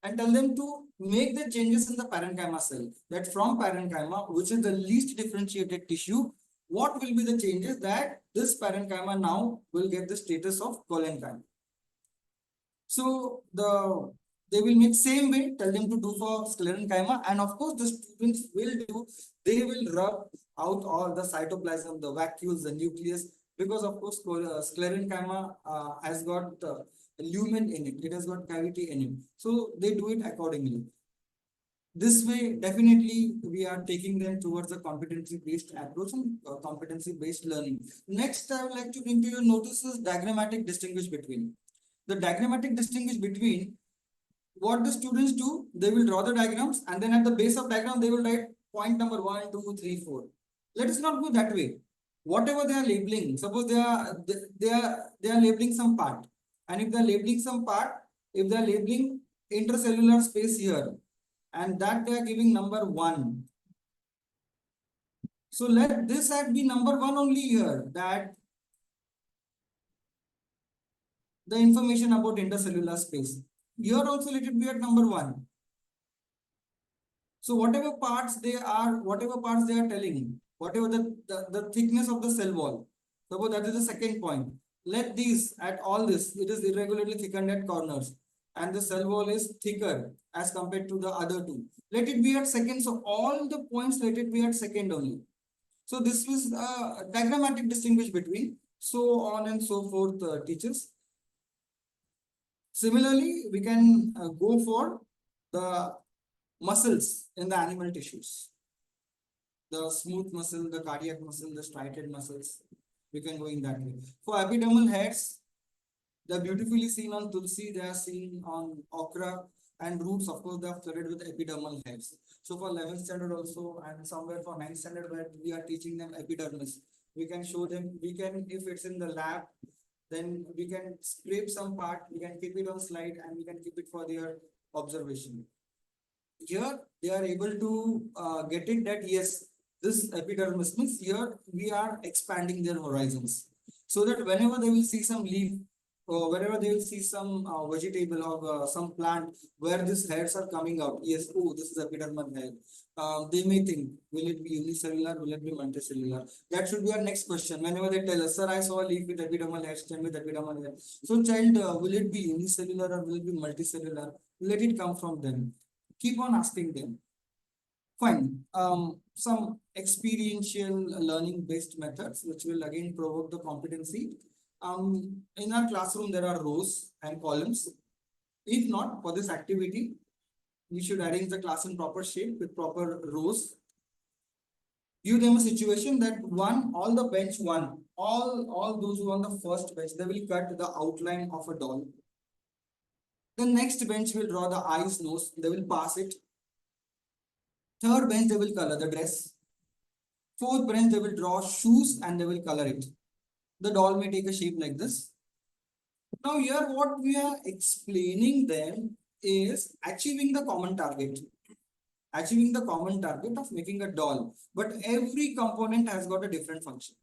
C: and tell them to make the changes in the parenchyma cell. That from parenchyma, which is the least differentiated tissue, what will be the changes that this parenchyma now will get the status of collenchyma. So they will make same way, tell them to do for sclerenchyma, and of course the students will do, they will rub out all the cytoplasm, the vacuoles, the nucleus, because of course sclerenchyma has got lumen in it, it has got cavity in it. So they do it accordingly. This way, definitely we are taking them towards the competency-based approach and competency-based learning. Next, I would like to bring to your notice is diagrammatic distinguish between. The diagrammatic distinguish between what the students do, they will draw the diagrams and then at the base of diagram, they will write point number 1, 2, 3, 4. Let us not go that way. Whatever they are labeling, suppose they are labeling some part. And if they are labeling some part, if they are labeling intracellular space here, and that they are giving number 1. So let this act be number 1 only here, that the information about intercellular space. Here also let it be at number 1. So whatever parts they are telling, whatever the thickness of the cell wall, suppose that is the second point. Let these at all this, it is irregularly thickened at corners. and the cell wall is thicker as compared to the other two. Let it be at second. So all the points let it be at second only. So this was diagrammatic distinguish between, so on and so forth, teachers. Similarly, we can go for the muscles in the animal tissues. The smooth muscle, the cardiac muscle, the striated muscles. We can go in that way. For epidermal hairs, they're beautifully seen on tulsi, they are seen on okra, and roots, of course, they are flooded with epidermal hairs. So for 11th standard also, and somewhere for 9th standard, where we are teaching them epidermis, we can show them, we can, if it's in the lab, then we can scrape some part, we can keep it on slide, and we can keep it for their observation. Here, they are able to get it that yes, this epidermis means here we are expanding their horizons, so that whenever they will see some leaf or wherever they will see some vegetable or some plant where these hairs are coming out, yes, oh, this is epidermal hair. They may think, will it be unicellular, will it be multicellular? That should be our next question. Whenever they tell us, sir, I saw a leaf with epidermal hair, stem with epidermal hair. So child, will it be unicellular or will it be multicellular? Let it come from them. Keep on asking them. Fine. Some experiential learning based methods, which will again provoke the competency. In our classroom, there are rows and columns. If not, for this activity, we should arrange the class in proper shape with proper rows. Give them a situation that all the bench one, all those who are on the first bench, they will cut the outline of a doll. The next bench will draw the eyes, nose, they will pass it. Third bench, they will color the dress. Fourth bench, they will draw shoes and they will color it. The doll may take a shape like this. Now here what we are explaining them is achieving the common target. Achieving the common target of making a doll. But every component has got a different function.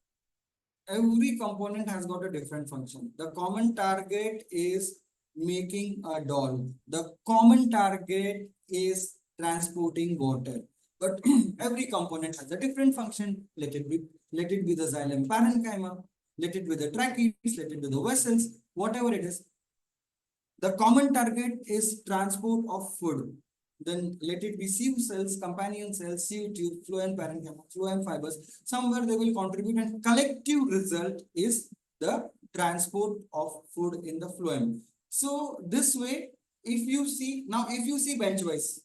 C: Every component has got a different function. The common target is making a doll. The common target is transporting water. But every component has a different function. Let it be the xylem parenchyma, let it be the trachees, let it be the vessels, whatever it is. The common target is transport of food. Then let it be sieve cells, companion cells, sieve tube, phloem parenchyma, phloem fibers. Somewhere they will contribute, and collective result is the transport of food in the phloem. So this way, if you see benchwise,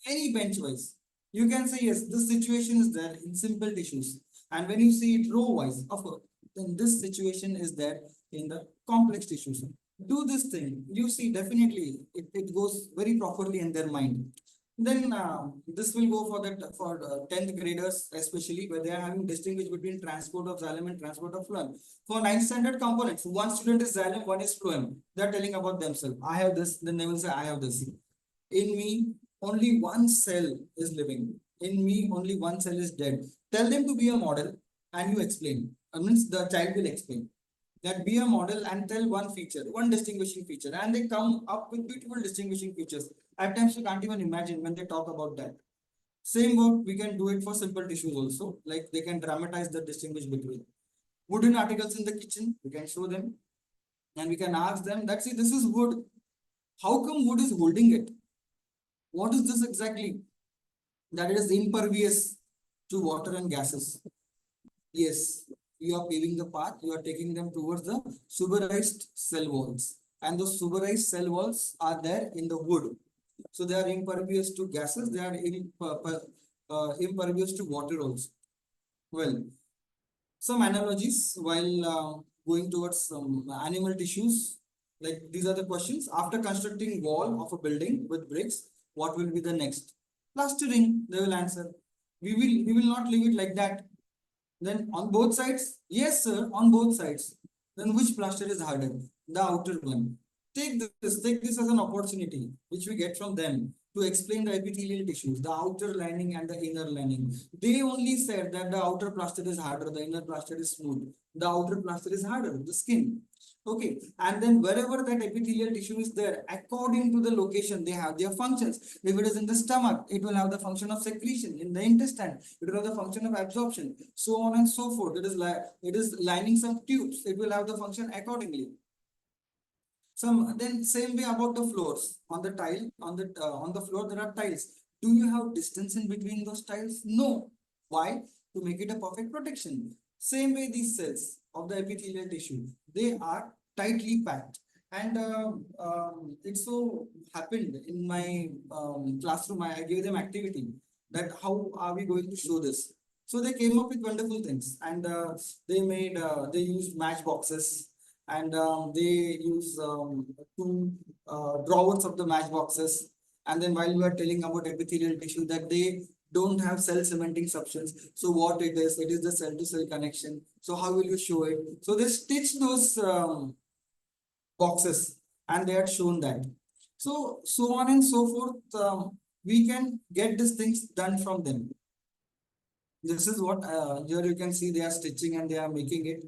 C: any benchwise, you can say yes, this situation is there in simple tissues. And when you see it row wise, of course, then this situation is there in the complex tissues. Do this thing, you see definitely it goes very properly in their mind. Then this will go for 10th graders, especially where they are having distinguish between transport of xylem and transport of phloem. For 9th standard components, one student is xylem, one is phloem. They are telling about themselves. I have this, then they will say I have this. In me, only one cell is living. In me, only one cell is dead. Tell them to be a model and you explain. Means the child will explain. That be a model and tell one feature, one distinguishing feature, and they come up with beautiful distinguishing features. At times you can't even imagine when they talk about that. Same work, we can do it for simple tissues also, like they can dramatize the distinguish between. Wooden articles in the kitchen, we can show them, and we can ask them that, see, this is wood. How come wood is holding it? What is this exactly? That it is impervious to water and gases. Yes, you are paving the path, you are taking them towards the suberized cell walls. And those suberized cell walls are there in the wood. So they are impervious to gases, they are impervious to water also. Well, some analogies while going towards some animal tissues. Like these are the questions. After constructing wall of a building with bricks, what will be the next? Plastering, they will answer. We will not leave it like that. Then on both sides, yes sir, on both sides. Then which plaster is harder? The outer one. Take this as an opportunity which we get from them to explain the epithelial tissues, the outer lining and the inner lining. They only said that the outer plaster is harder, the inner plaster is smooth. The outer plaster is harder, the skin. Okay, and then wherever that epithelial tissue is there, according to the location, they have their functions. If it is in the stomach, it will have the function of secretion. In the intestine, it will have the function of absorption, so on and so forth. It is lining some tubes, it will have the function accordingly. Then same way about the floors. On the tile, on the floor, there are tiles. Do you have distance in between those tiles? No. Why? To make it a perfect protection. Same way these cells of the epithelial tissue, they are tightly packed. And it so happened in my classroom, I gave them activity that how are we going to show this? So they came up with wonderful things, and they used matchboxes, and they use two drawers of the matchboxes. And then while we are telling about epithelial tissue, that they don't have cell cementing substance. So what it is the cell to cell connection. So how will you show it? So they stitch those boxes, and they had shown that. So on and so forth. We can get these things done from them. This is what here you can see they are stitching and they are making it.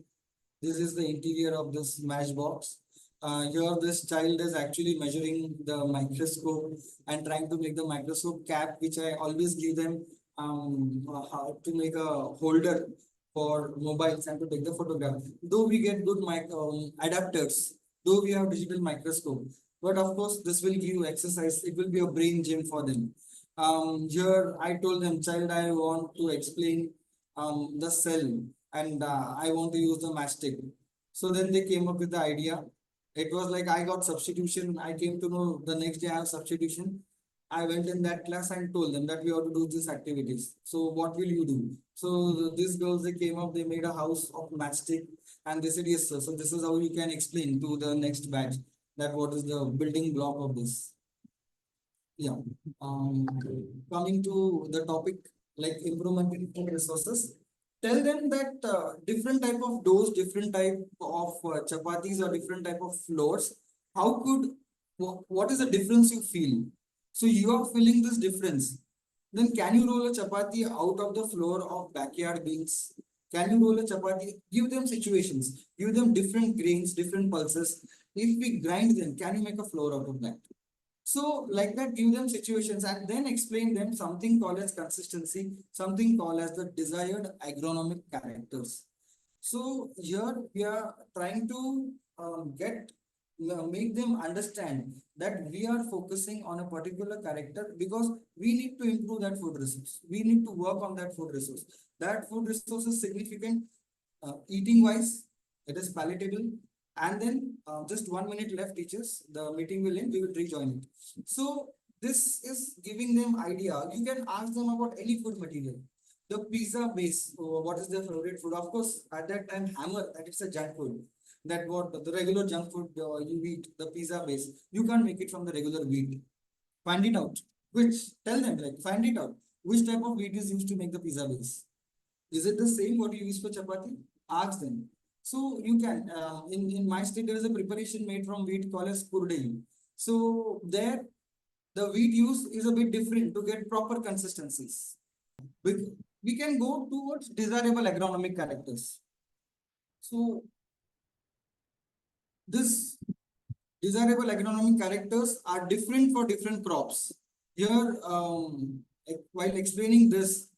C: This is the interior of this matchbox. Here this child is actually measuring the microscope and trying to make the microscope cap, which I always give them how to make a holder for mobiles and to take the photograph. Though we get good adapters, though we have digital microscope, but of course this will give you exercise. It will be a brain gym for them. Here I told them, child, I want to explain the cell, and I want to use the matchstick. So then they came up with the idea. It was like I got substitution. I came to know the next day I have substitution. I went in that class and told them that we have to do these activities. So what will you do? So these girls, they came up, they made a house of matchstick, and they said, yes, sir. So this is how you can explain to the next batch that what is the building block of this. Yeah. Coming to the topic like improvement in resources, tell them that different type of doughs, different type of chapatis or different type of flours. How could what is the difference you feel? So you are feeling this difference. Then can you roll a chapati out of the floor of backyard beans? Can you roll a chapati? Give them situations. Give them different grains, different pulses. If we grind them, can you make a flour out of that? So like that, give them situations and then explain them something called as consistency, something called as the desired agronomic characters. So here we are trying to make them understand that we are focusing on a particular character because we need to improve that food resource. We need to work on that food resource. That food resource is significant eating wise, it is palatable, and then just 1 minute left, teachers. The meeting will end. We will rejoin it. So this is giving them idea. You can ask them about any food material. The pizza base. What is their favorite food? Of course, at that time, hammer. That is a junk food. That what the regular junk food you eat. The pizza base. You can't make it from the regular wheat. Find it out. Which tell them like find it out. Which type of wheat is used to make the pizza base? Is it the same what you use for chapati? Ask them. So you can, in my state, there is a preparation made from wheat called as kurdeyu. So there, the wheat use is a bit different to get proper consistencies. We can go towards desirable agronomic characters. So this desirable agronomic characters are different for different crops. Here, while explaining this,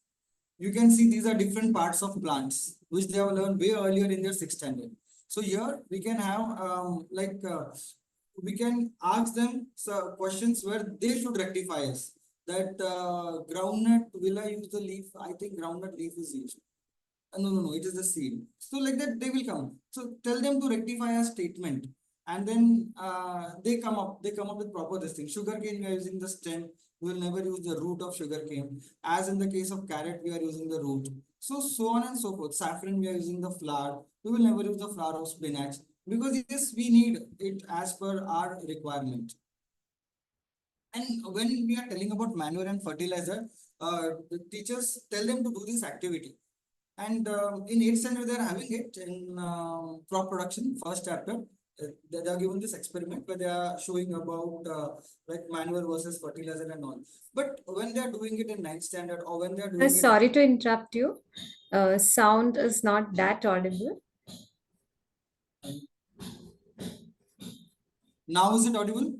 C: you can see these are different parts of plants which they have learned way earlier in their 6th standard. So here we can have we can ask them questions where they should rectify us. That groundnut, will I use the leaf? I think groundnut leaf is used. No, it is the seed. So like that they will come. So tell them to rectify a statement, and then they come up with proper this thing. Sugarcane, we are using the stem. We will never use the root of sugarcane. As in the case of carrot, we are using the root. So on and so forth. Saffron, we are using the flower. We will never use the flower of spinach because yes, we need it as per our requirement. And when we are telling about manure and fertilizer, the teachers tell them to do this activity. And in 8th standard, they are having it in crop production, first chapter. They are given this experiment where they are showing about like manure versus fertilizer and all. But when they are doing it in 9th standard or when they are doing it,
D: Sorry to interrupt you. Sound is not that audible.
C: now is it audible?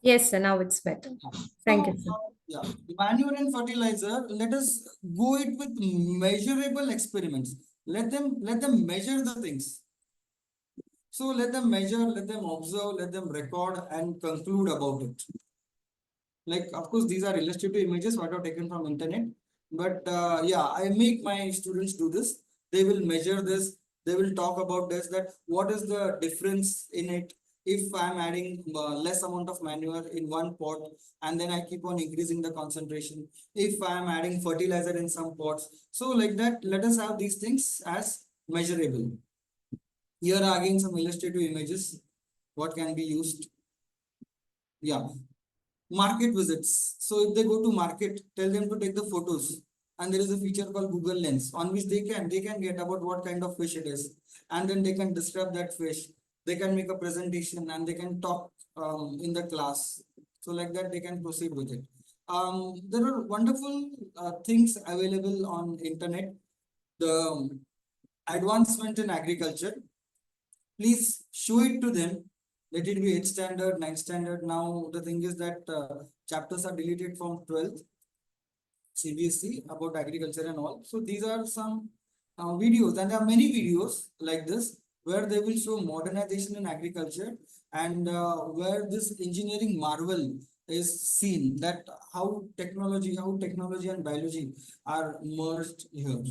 D: Yes, sir. Now it's better. Thank you, sir.
C: Yeah, manure and fertilizer. Let us go it with measurable experiments. Let them measure the things. So let them measure, let them observe, let them record and conclude about it. Like, of course, these are illustrative images what are taken from internet, but yeah, I make my students do this. They will measure this, they will talk about this, that what is the difference in it if I'm adding less amount of manure in one pot, and then I keep on increasing the concentration, if I'm adding fertilizer in some pots. So like that, let us have these things as measurable. Here are again some illustrative images what can be used. Yeah, market visits. So if they go to market, tell them to take the photos. And there is a feature called Google Lens on which they can get about what kind of fish it is. And then they can describe that fish. They can make a presentation and they can talk in the class. So like that, they can proceed with it. There are wonderful things available on internet. The advancement in agriculture, please show it to them. Let it be 8th standard, 9th standard. Now the thing is that chapters are deleted from 12th CBSE about agriculture and all. So these are some videos, and there are many videos like this where they will show modernization in agriculture, and where this engineering marvel is seen, that how technology and biology are merged here.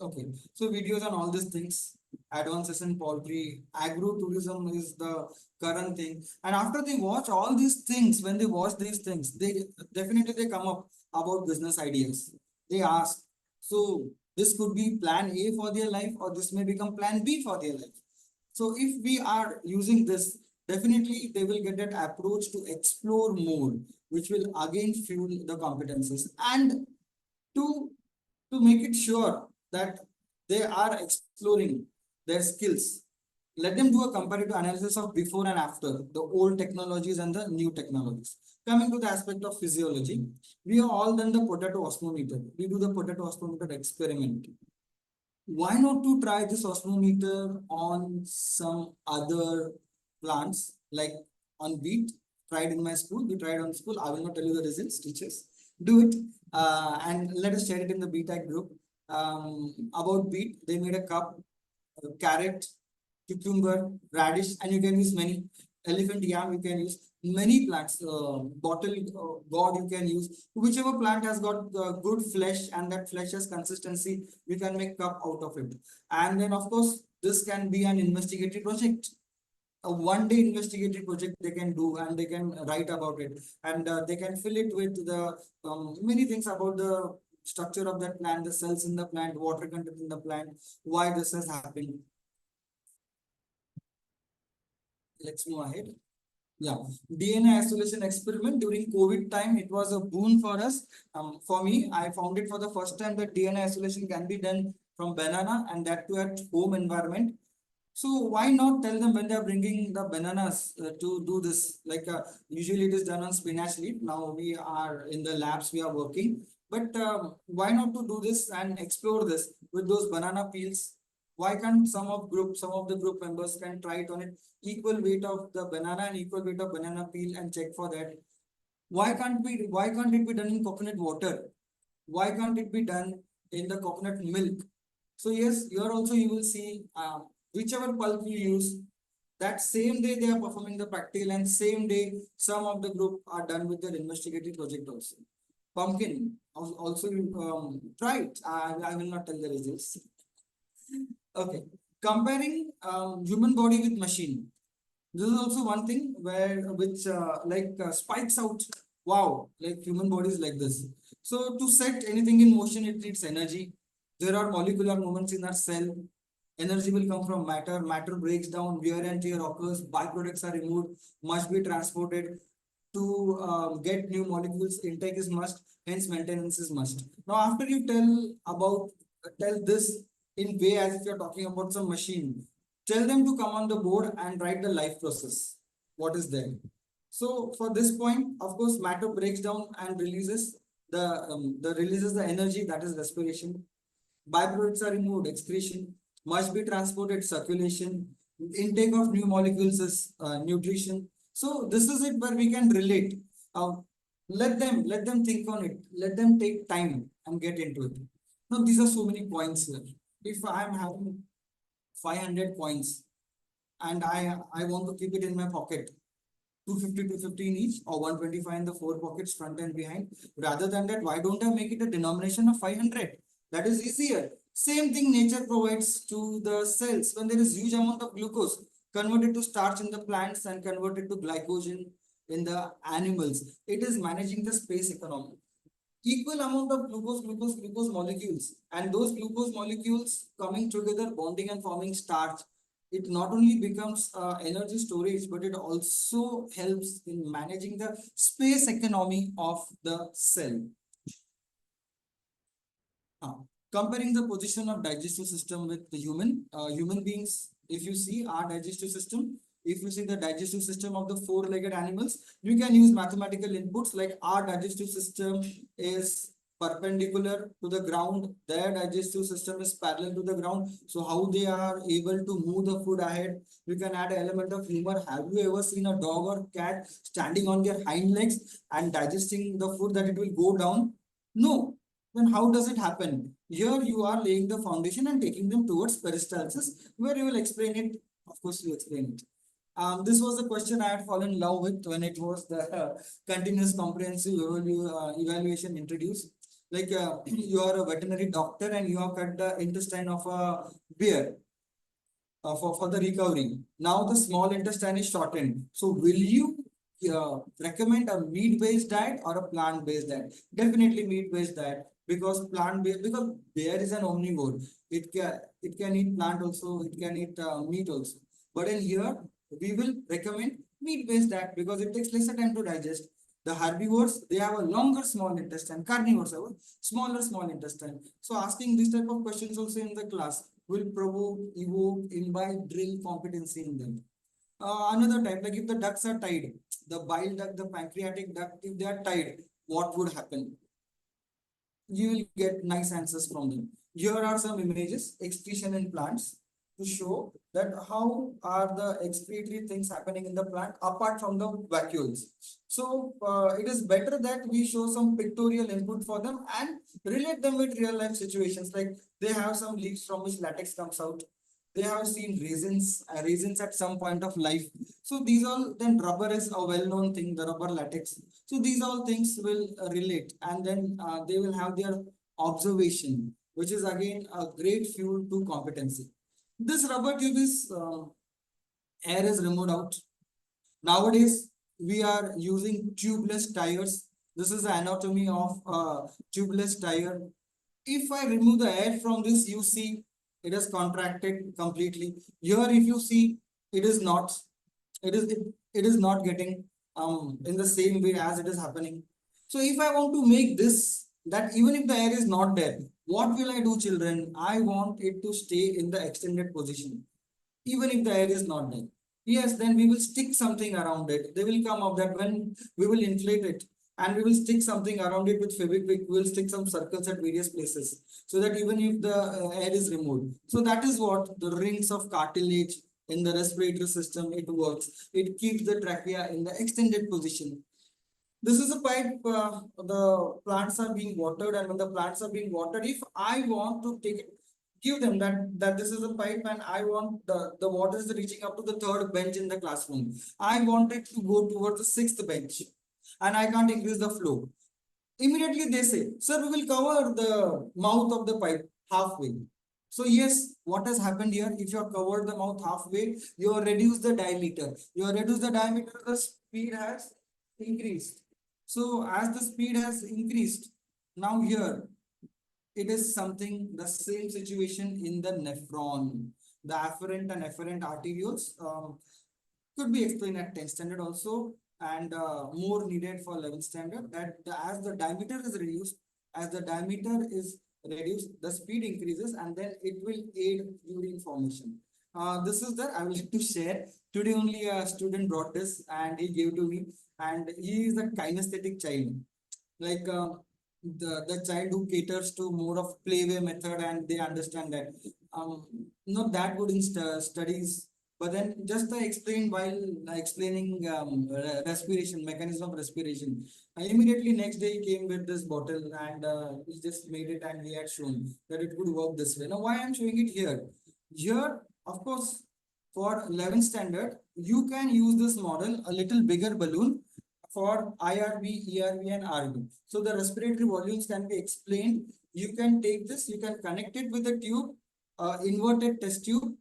C: Okay, so videos on all these things, advances in poultry, agro-tourism is the current thing. And after they watch all these things, when they watch these things, they definitely come up about business ideas. They ask, so this could be plan A for their life, or this may become plan B for their life. So if we are using this, definitely they will get that approach to explore more, which will again fuel the competencies. And to make it sure that they are exploring their skills, let them do a comparative analysis of before and after the old technologies and the new technologies. Coming to the aspect of physiology, we have all done the potato osmometer. We do the potato osmometer experiment. Why not to try this osmometer on some other plants, like on wheat? Tried in my school. We tried on school. I will not tell you the results. Teachers, do it, and let us share it in the BTech group. About wheat, they made a cup, carrot, cucumber, radish, and you can use many. Elephant yam, you can use many plants. Bottle gourd, you can use whichever plant has got good flesh, and that flesh has consistency. We can make cup out of it. And then of course this can be an investigative project, a one-day investigative project they can do, and they can write about it, and they can fill it with the many things about the structure of that plant, the cells in the plant, water content in the plant, why this has happened. Let's move ahead. Yeah, DNA isolation experiment during COVID time, it was a boon for us. For me, I found it for the first time that DNA isolation can be done from banana, and that too at home environment. So why not tell them when they are bringing the bananas to do this? Like usually it is done on spinach leaf. Now we are in the labs, we are working. But why not to do this and explore this with those banana peels? Why can't some of the group members can try it on it, equal weight of the banana and equal weight of banana peel, and check for that? Why can't it be done in coconut water? Why can't it be done in the coconut milk? So yes, here also you will see whichever pulp you use, that same day they are performing the practical, and same day some of the group are done with their investigative project also. Pumpkin also try it. I will not tell the results. Okay, comparing human body with machine. This is also one thing where which spikes out. Wow, like human body is like this. So to set anything in motion, it needs energy. There are molecular movements in our cell. Energy will come from matter. Matter breaks down, wear and tear occurs, byproducts are removed, must be transported. To get new molecules, intake is must, hence maintenance is must. Now, after you tell this in way as if you're talking about some machine, tell them to come on the board and write the life process. What is there? So for this point, of course, matter breaks down and releases the energy, that is respiration. Byproducts are removed, excretion, must be transported, circulation, intake of new molecules is nutrition. So this is it where we can relate. Let them think on it. Let them take time and get into it. Now these are so many points here. If I am having 500 points, and I want to keep it in my pocket. 250, 250 in each, or 125 in the four pockets, front and behind. Rather than that, why don't I make it a denomination of 500? That is easier. Same thing nature provides to the cells. When there is huge amount of glucose converted to starch in the plants and converted to glycogen in the animals, it is managing the space economy. Equal amount of glucose molecules, and those glucose molecules coming together, bonding and forming starch. It not only becomes energy storage, but it also helps in managing the space economy of the cell. Comparing the position of digestive system with the human beings, if you see our digestive system, if you see the digestive system of the four-legged animals, you can use mathematical inputs like our digestive system is perpendicular to the ground, their digestive system is parallel to the ground. So how they are able to move the food ahead, you can add an element of humor. Have you ever seen a dog or cat standing on their hind legs and digesting the food that it will go down? No. Then how does it happen? Here you are laying the foundation and taking them towards peristalsis, where you will explain it. Of course, you explain it. This was the question I had fallen in love with when it was the continuous comprehensive evaluation introduced. Like you are a veterinary doctor and you have cut the intestine of a bear for the recovery. Now the small intestine is shortened. So will you recommend a meat-based diet or a plant-based diet? Definitely meat-based diet, because plant-based, because bear is an omnivore. It can eat plant also, it can eat meat also. But in here we will recommend meat-based diet because it takes lesser time to digest. The herbivores, they have a longer small intestine. Carnivores have a smaller small intestine. So asking this type of questions also in the class will provoke, evoke, imbibe, drill competency in them. Another type, like if the ducts are tied, the bile duct, the pancreatic duct, if they are tied, what would happen? You will get nice answers from them. Here are some images, excretion in plants, to show that how are the excretory things happening in the plant apart from the vacuoles. So it is better that we show some pictorial input for them and relate them with real life situations. Like they have some leaves from which latex comes out. They have seen raisins at some point of life. So these all, then rubber is a well-known thing, the rubber latex. So these all things will relate, and then they will have their observation, which is again a great fuel to competency. This rubber tube is air is removed out. Nowadays, we are using tubeless tires. This is the anatomy of a tubeless tire. If I remove the air from this, you see it is contracted completely. Here, if you see, it is not. It is not getting in the same way as it is happening. So if I want to make this, that even if the air is not there, what will I do, children? I want it to stay in the extended position, even if the air is not there. Yes, then we will stick something around it. They will come up that when we will inflate it and we will stick something around it with Fevikwik, we will stick some circles at various places so that even if the air is removed. So that is what the rings of cartilage in the respiratory system, it works. It keeps the trachea in the extended position. This is a pipe, the plants are being watered, and when the plants are being watered, if I want to take it, give them that this is a pipe and I want the water is reaching up to the third bench in the classroom. I want it to go towards the sixth bench and I can't increase the flow. Immediately they say, sir, we will cover the mouth of the pipe halfway. So yes, what has happened here? If you have covered the mouth halfway, you have reduced the diameter. You have reduced the diameter, the speed has increased. So as the speed has increased, now here it is something, the same situation in the nephron. The afferent and efferent arterioles could be explained at 10th standard also, and more needed for 11th standard, that as the diameter is reduced, the speed increases and then it will aid urine formation. This is that I would like to share. Today only a student brought this and he gave to me, and he is a kinesthetic child. Like the child who caters to more of playway method, and they understand that not that good in studies, but then just I explained while explaining respiration, mechanism of respiration. Immediately next day he came with this bottle and he just made it and he had shown that it would work this way. Now why I'm showing it here? Here, of course, for 11th standard, you can use this model, a little bigger balloon for IRB, ERB, and RB. So the respiratory volumes can be explained. You can take this, you can connect it with a tube, inverted test tube.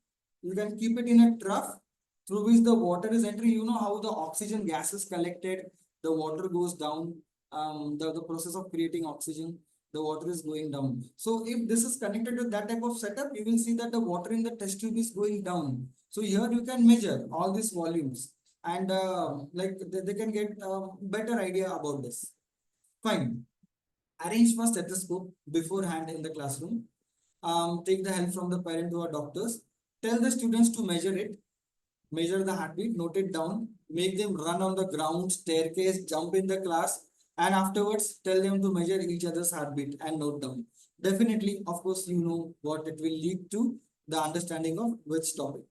C: You can keep it in a trough through which the water is entering. You know how the oxygen gas is collected, the water goes down, the process of creating oxygen, the water is going down. So if this is connected to that type of setup, you will see that the water in the test tube is going down. So here you can measure all these volumes and like they can get a better idea about this. Fine. Arrange for stethoscope beforehand in the classroom. Take the help from the parent or doctors. Tell the students to measure it, measure the heartbeat, note it down, make them run on the ground, staircase, jump in the class, and afterwards tell them to measure each other's heartbeat and note down. Definitely, of course, you know what it will lead to, the understanding of which topic.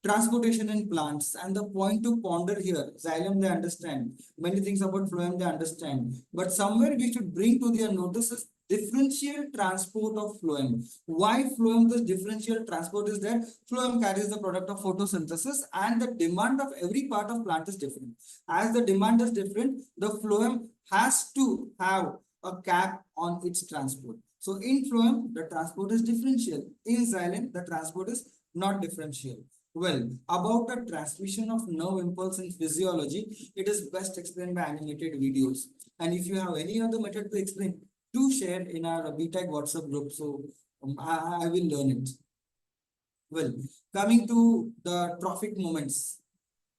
C: Transportation in plants, and the point to ponder here, xylem they understand, many things about phloem they understand, but somewhere we should bring to their notice is differential transport of phloem. Why phloem? This differential transport is that phloem carries the product of photosynthesis and the demand of every part of plant is different. As the demand is different, the phloem has to have a cap on its transport. So in phloem, the transport is differential. In xylem, the transport is not differential. Well, about the transmission of nerve impulse in physiology, it is best explained by animated videos. And if you have any other method to explain, do share in our BTech WhatsApp group. So I will learn it. Well, coming to the trophic moments,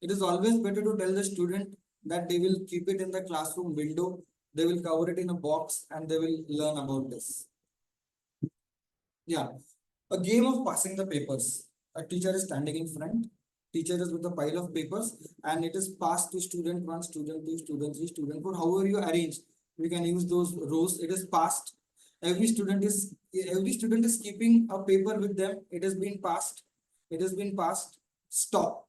C: it is always better to tell the student that they will keep it in the classroom window, they will cover it in a box, and they will learn about this. Yeah, a game of passing the papers. A teacher is standing in front, teacher is with a pile of papers, and it is passed to student 1, student 2, student 3, student 4. However you arrange, we can use those rows. It is passed. Every student is keeping a paper with them. It has been passed. It has been passed. Stop.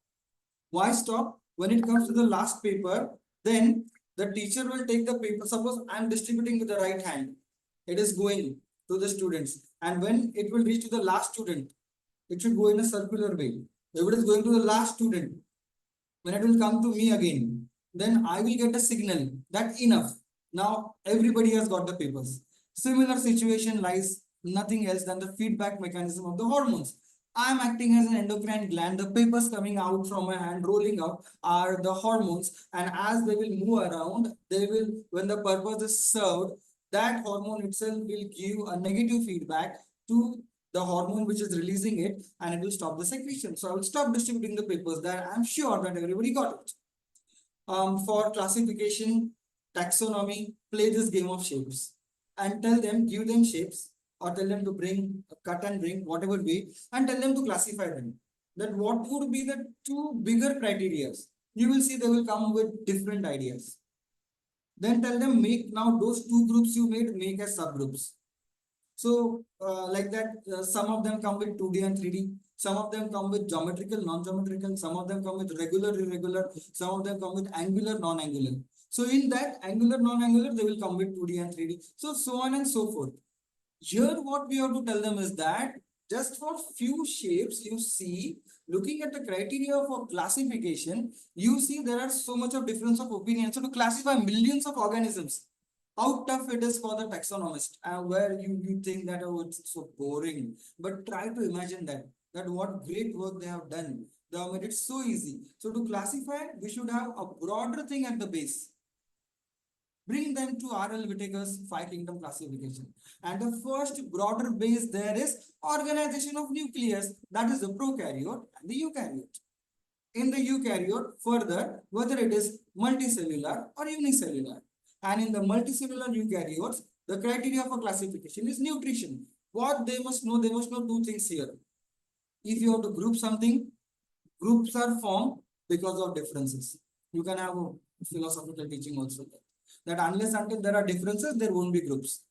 C: Why stop? When it comes to the last paper, then the teacher will take the paper. Suppose I am distributing with the right hand. It is going to the students. And when it will reach to the last student, it should go in a circular way. If it is going to the last student, when it will come to me again, then I will get a signal that enough. Now everybody has got the papers. Similar situation lies nothing else than the feedback mechanism of the hormones. I am acting as an endocrine gland. The papers coming out from my hand, rolling out, are the hormones, and as they will move around, they will, when the purpose is served, that hormone itself will give a negative feedback to the hormone which is releasing it, and it will stop the secretion. So I will stop distributing the papers. That I'm sure that everybody got it. For classification, taxonomy, play this game of shapes and tell them, give them shapes or tell them to bring, cut and bring, whatever way, and tell them to classify them. That what would be the two bigger criteria? You will see they will come with different ideas. Then tell them, make now those two groups you made, make as subgroups. So like that, some of them come with 2D and 3D. Some of them come with geometrical, non-geometrical. Some of them come with regular, irregular. Some of them come with angular, non-angular. So in that angular, non-angular, they will come with 2D and 3D. So on and so forth. Here, what we have to tell them is that just for few shapes, you see, looking at the criteria for classification, you see there are so much of difference of opinion. So to classify millions of organisms, how tough it is for the taxonomist, where you think that, oh, it's so boring, but try to imagine that what great work they have done. They have made it so easy. So to classify, we should have a broader thing at the base. Bring them to R.L. Whittaker's 5 kingdom classification. And the first broader base there is organization of nucleus, that is the prokaryote and the eukaryote. In the eukaryote, further, whether it is multicellular or unicellular. And in the multicellular eukaryotes, the criteria for classification is nutrition. What they must know two things here. If you have to group something, groups are formed because of differences. You can have a philosophical teaching also there. That unless until there are differences, there won't be groups.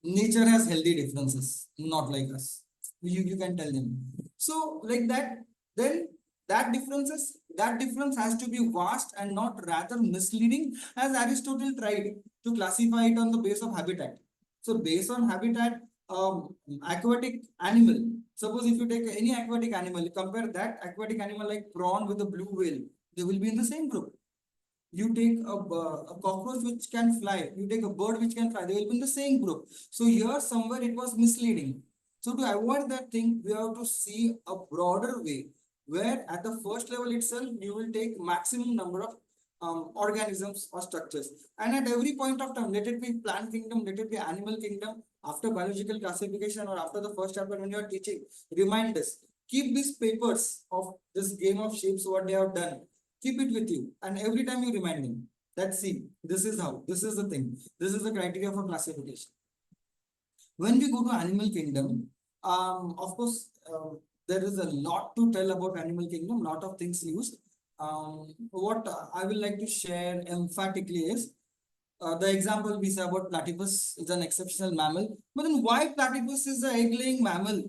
C: Nature has healthy differences, not like us. You can tell them. So like that, then that difference has to be vast and not rather misleading, as Aristotle tried to classify it on the base of habitat. So based on habitat, aquatic animal Suppose if you take any aquatic animal, compare that aquatic animal like prawn with a blue whale, they will be in the same group. You take a cockroach which can fly, you take a bird which can fly, they will be in the same group. So here somewhere it was misleading. So to avoid that thing, we have to see a broader way where at the first level itself, you will take maximum number of organisms or structures. And at every point of time, let it be plant kingdom, let it be animal kingdom, after biological classification or after the first chapter when you are teaching, remind us, keep these papers of this game of shapes, what they have done, keep it with you, and every time you remind them that, see, this is how, this is the thing, this is the criteria for classification. When we go to animal kingdom, of course, there is a lot to tell about animal kingdom, lot of things used. What I will like to share emphatically is the example we say about platypus is an exceptional mammal, but then why platypus is an egg-laying mammal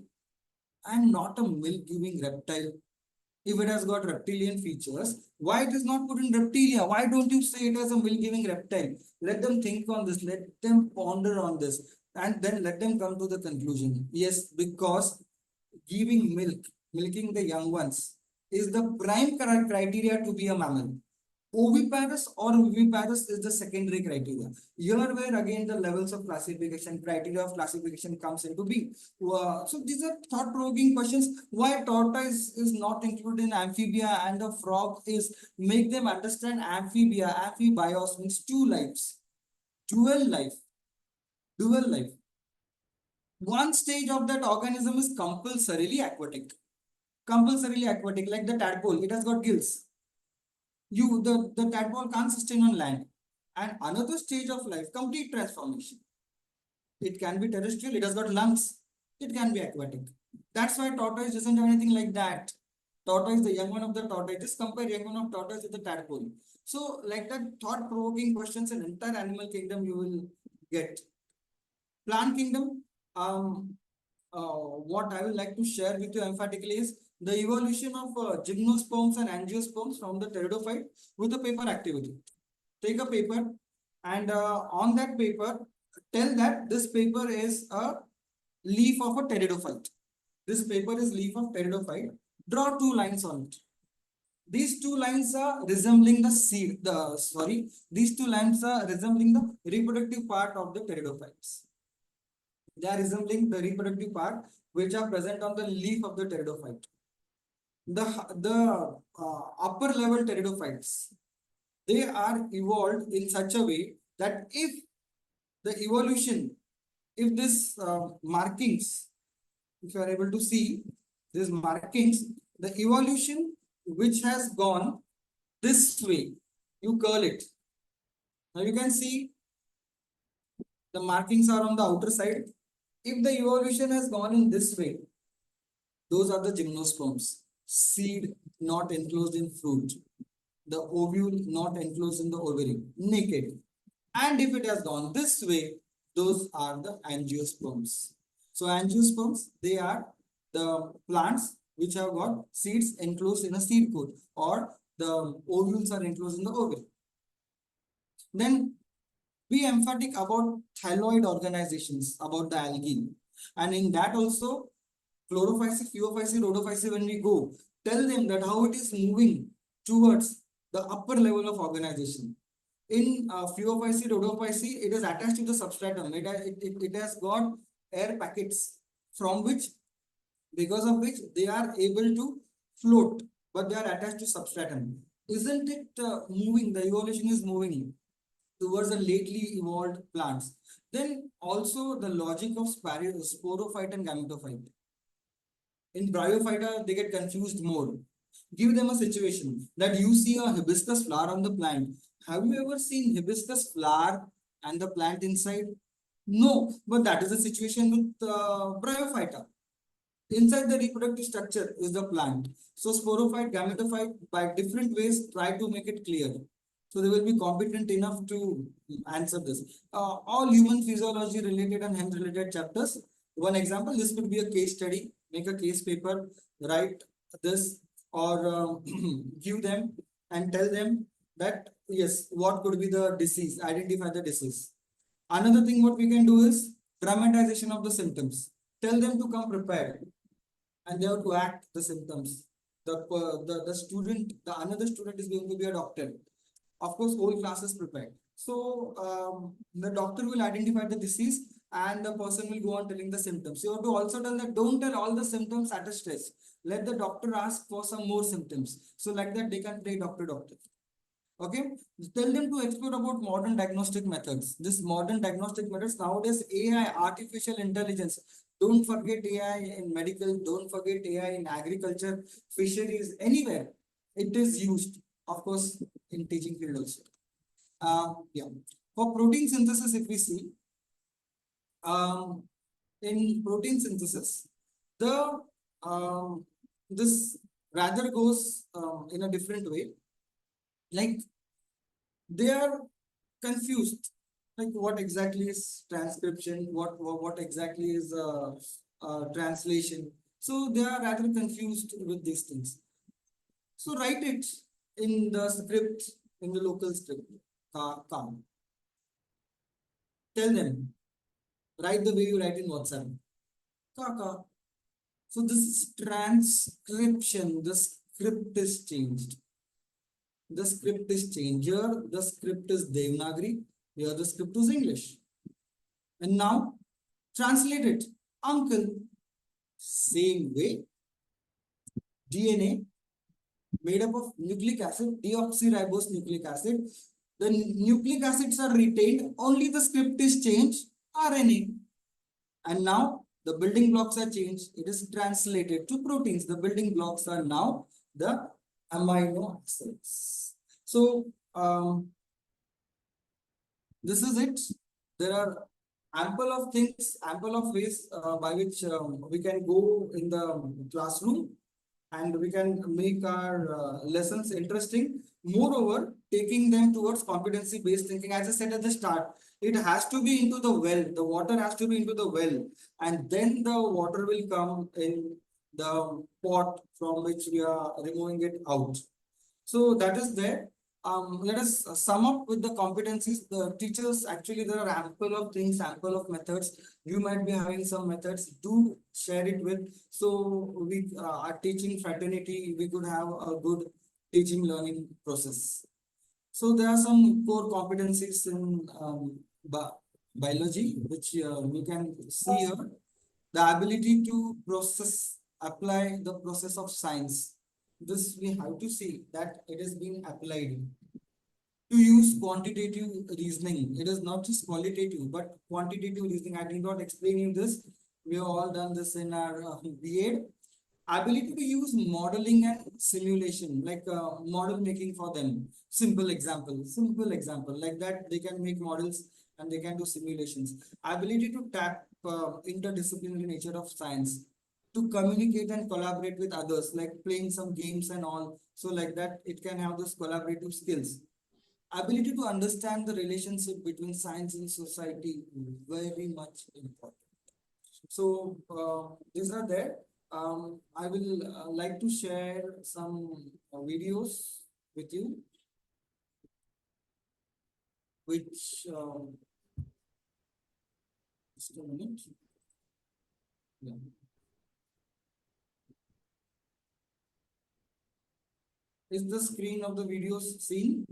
C: and not a milk-giving reptile? If it has got reptilian features, why it is not put in reptilia? Why don't you say it as a milk-giving reptile? Let them think on this, let them ponder on this, and then let them come to the conclusion. Yes, because giving milk, milking the young ones, is the prime criteria to be a mammal. Oviparous or viviparous is the secondary criteria. Here where again the levels of classification, criteria of classification comes into being. So these are thought-provoking questions. Why tortoise is not included in amphibia and the frog is, make them understand amphibia, amphibios means two lives, dual life, dual life. One stage of that organism is compulsorily aquatic. Compulsorily aquatic, like the tadpole, it has got gills. The tadpole can't sustain on land. And another stage of life, complete transformation. It can be terrestrial, it has got lungs, it can be aquatic. That's why tortoise doesn't have anything like that. Tortoise, the young one of the tortoise, just compare young one of tortoise with the tadpole. So like that thought-provoking questions in entire animal kingdom you will get. Plant kingdom, what I would like to share with you emphatically is the evolution of gymnosperms and angiosperms from the pteridophyte with the paper activity. Take a paper and on that paper, tell that this paper is a leaf of a pteridophyte. This paper is leaf of pteridophyte. Draw two lines on it. These two lines are resembling the seed. These two lines are resembling the reproductive part of the pteridophytes. They are resembling the reproductive part which are present on the leaf of the pteridophyte. The upper level pteridophytes, they are evolved in such a way that if the evolution, if this markings, if you are able to see these markings, the evolution which has gone this way, you curl it. Now you can see the markings are on the outer side. If the evolution has gone in this way, those are the gymnosperms. Seed not enclosed in fruit. The ovule not enclosed in the ovary, naked. And if it has gone this way, those are the angiosperms. So angiosperms, they are the plants which have got seeds enclosed in a seed coat, or the ovules are enclosed in the ovary. Then be emphatic about thyroid organizations, about the algae. And in that also, chlorophyce, pheophyce, rhodophyce, when we go, tell them that how it is moving towards the upper level of organization. In pheophyce, rhodophyce, it is attached to the substratum. It has got air packets from which, because of which they are able to float, but they are attached to substratum. Isn't it moving? The evolution is moving towards the lately evolved plants. Then also the logic of sporophyte and gametophyte. In bryophyta, they get confused more. Give them a situation that you see a hibiscus flower on the plant. Have you ever seen hibiscus flower and the plant inside? No, but that is the situation with bryophyta. Inside the reproductive structure is the plant. So sporophyte, gametophyte, by different ways, try to make it clear. So they will be competent enough to answer this. All human physiology related and health related chapters. One example, this could be a case study. Make a case paper, write this, or give them and tell them that, yes, what could be the disease, identify the disease. Another thing what we can do is dramatization of the symptoms. Tell them to come prepared. and they have to act the symptoms. The student, the another student is going to be a doctor. Of course, whole class is prepared. So the doctor will identify the disease and the person will go on telling the symptoms. You have to also tell that don't tell all the symptoms at a stretch. Let the doctor ask for some more symptoms. So like that they can play doctor. Okay, tell them to explore about modern diagnostic methods. This modern diagnostic methods nowadays, AI, artificial intelligence. Don't forget AI in medical. Don't forget AI in agriculture, fisheries, anywhere. It is used, of course, in teaching field also. Yeah. For protein synthesis, if we see, um, in protein synthesis, the this rather goes in a different way. Like they are confused, like what exactly is transcription, what exactly is translation. So they are rather confused with these things. So write it in the script, in the local script. Come. Tell them, write the way you write in WhatsApp. Kaka. So this is transcription. The script is changed. The script is changed. Here the script is Devanagari. Here the script is English. And now translate it. Uncle. Same way. DNA made up of nucleic acid, deoxyribose nucleic acid. The nucleic acids are retained. Only the script is changed. RNA. And now the building blocks are changed. It is translated to proteins. The building blocks are now the amino acids. So this is it. There are ample of things, ample of ways by which we can go in the classroom and we can make our lessons interesting. Moreover, taking them towards competency-based thinking, as I said at the start, it has to be into the well. The water has to be into the well, and then the water will come in the pot from which we are removing it out. So that is there. Let us sum up with the competencies. The teachers, actually, there are ample of things, ample of methods. You might be having some methods. Do share it with. So we are teaching fraternity. We could have a good teaching learning process. So there are some core competencies in biology, which we can see here. The ability to process, apply the process of science. This we have to see that it is being applied. To use quantitative reasoning. It is not just qualitative, but quantitative reasoning. I did not explain you this. We have all done this in our B.Ed. Ability to use modeling and simulation, like model making for them. Simple example, like that they can make models and they can do simulations. Ability to tap interdisciplinary nature of science, to communicate and collaborate with others, like playing some games and all. So like that, it can have those collaborative skills. Ability to understand the relationship between science and society, very much important. So these are there. I will like to share some videos with you, which just a minute. Yeah. Is the screen of the videos seen?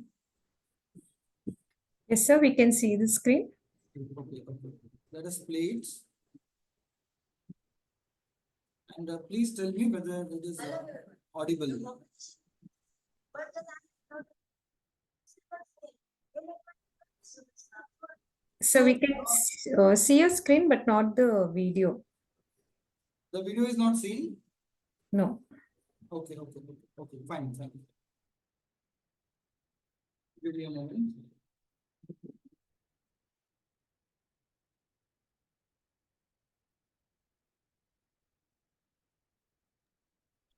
D: Yes, sir, we can see the screen.
C: Okay. Let us play it. And please tell me whether it is audible.
D: So we can see a screen, but not the video.
C: The video is not seen?
D: No.
C: Okay, fine. Give me a moment.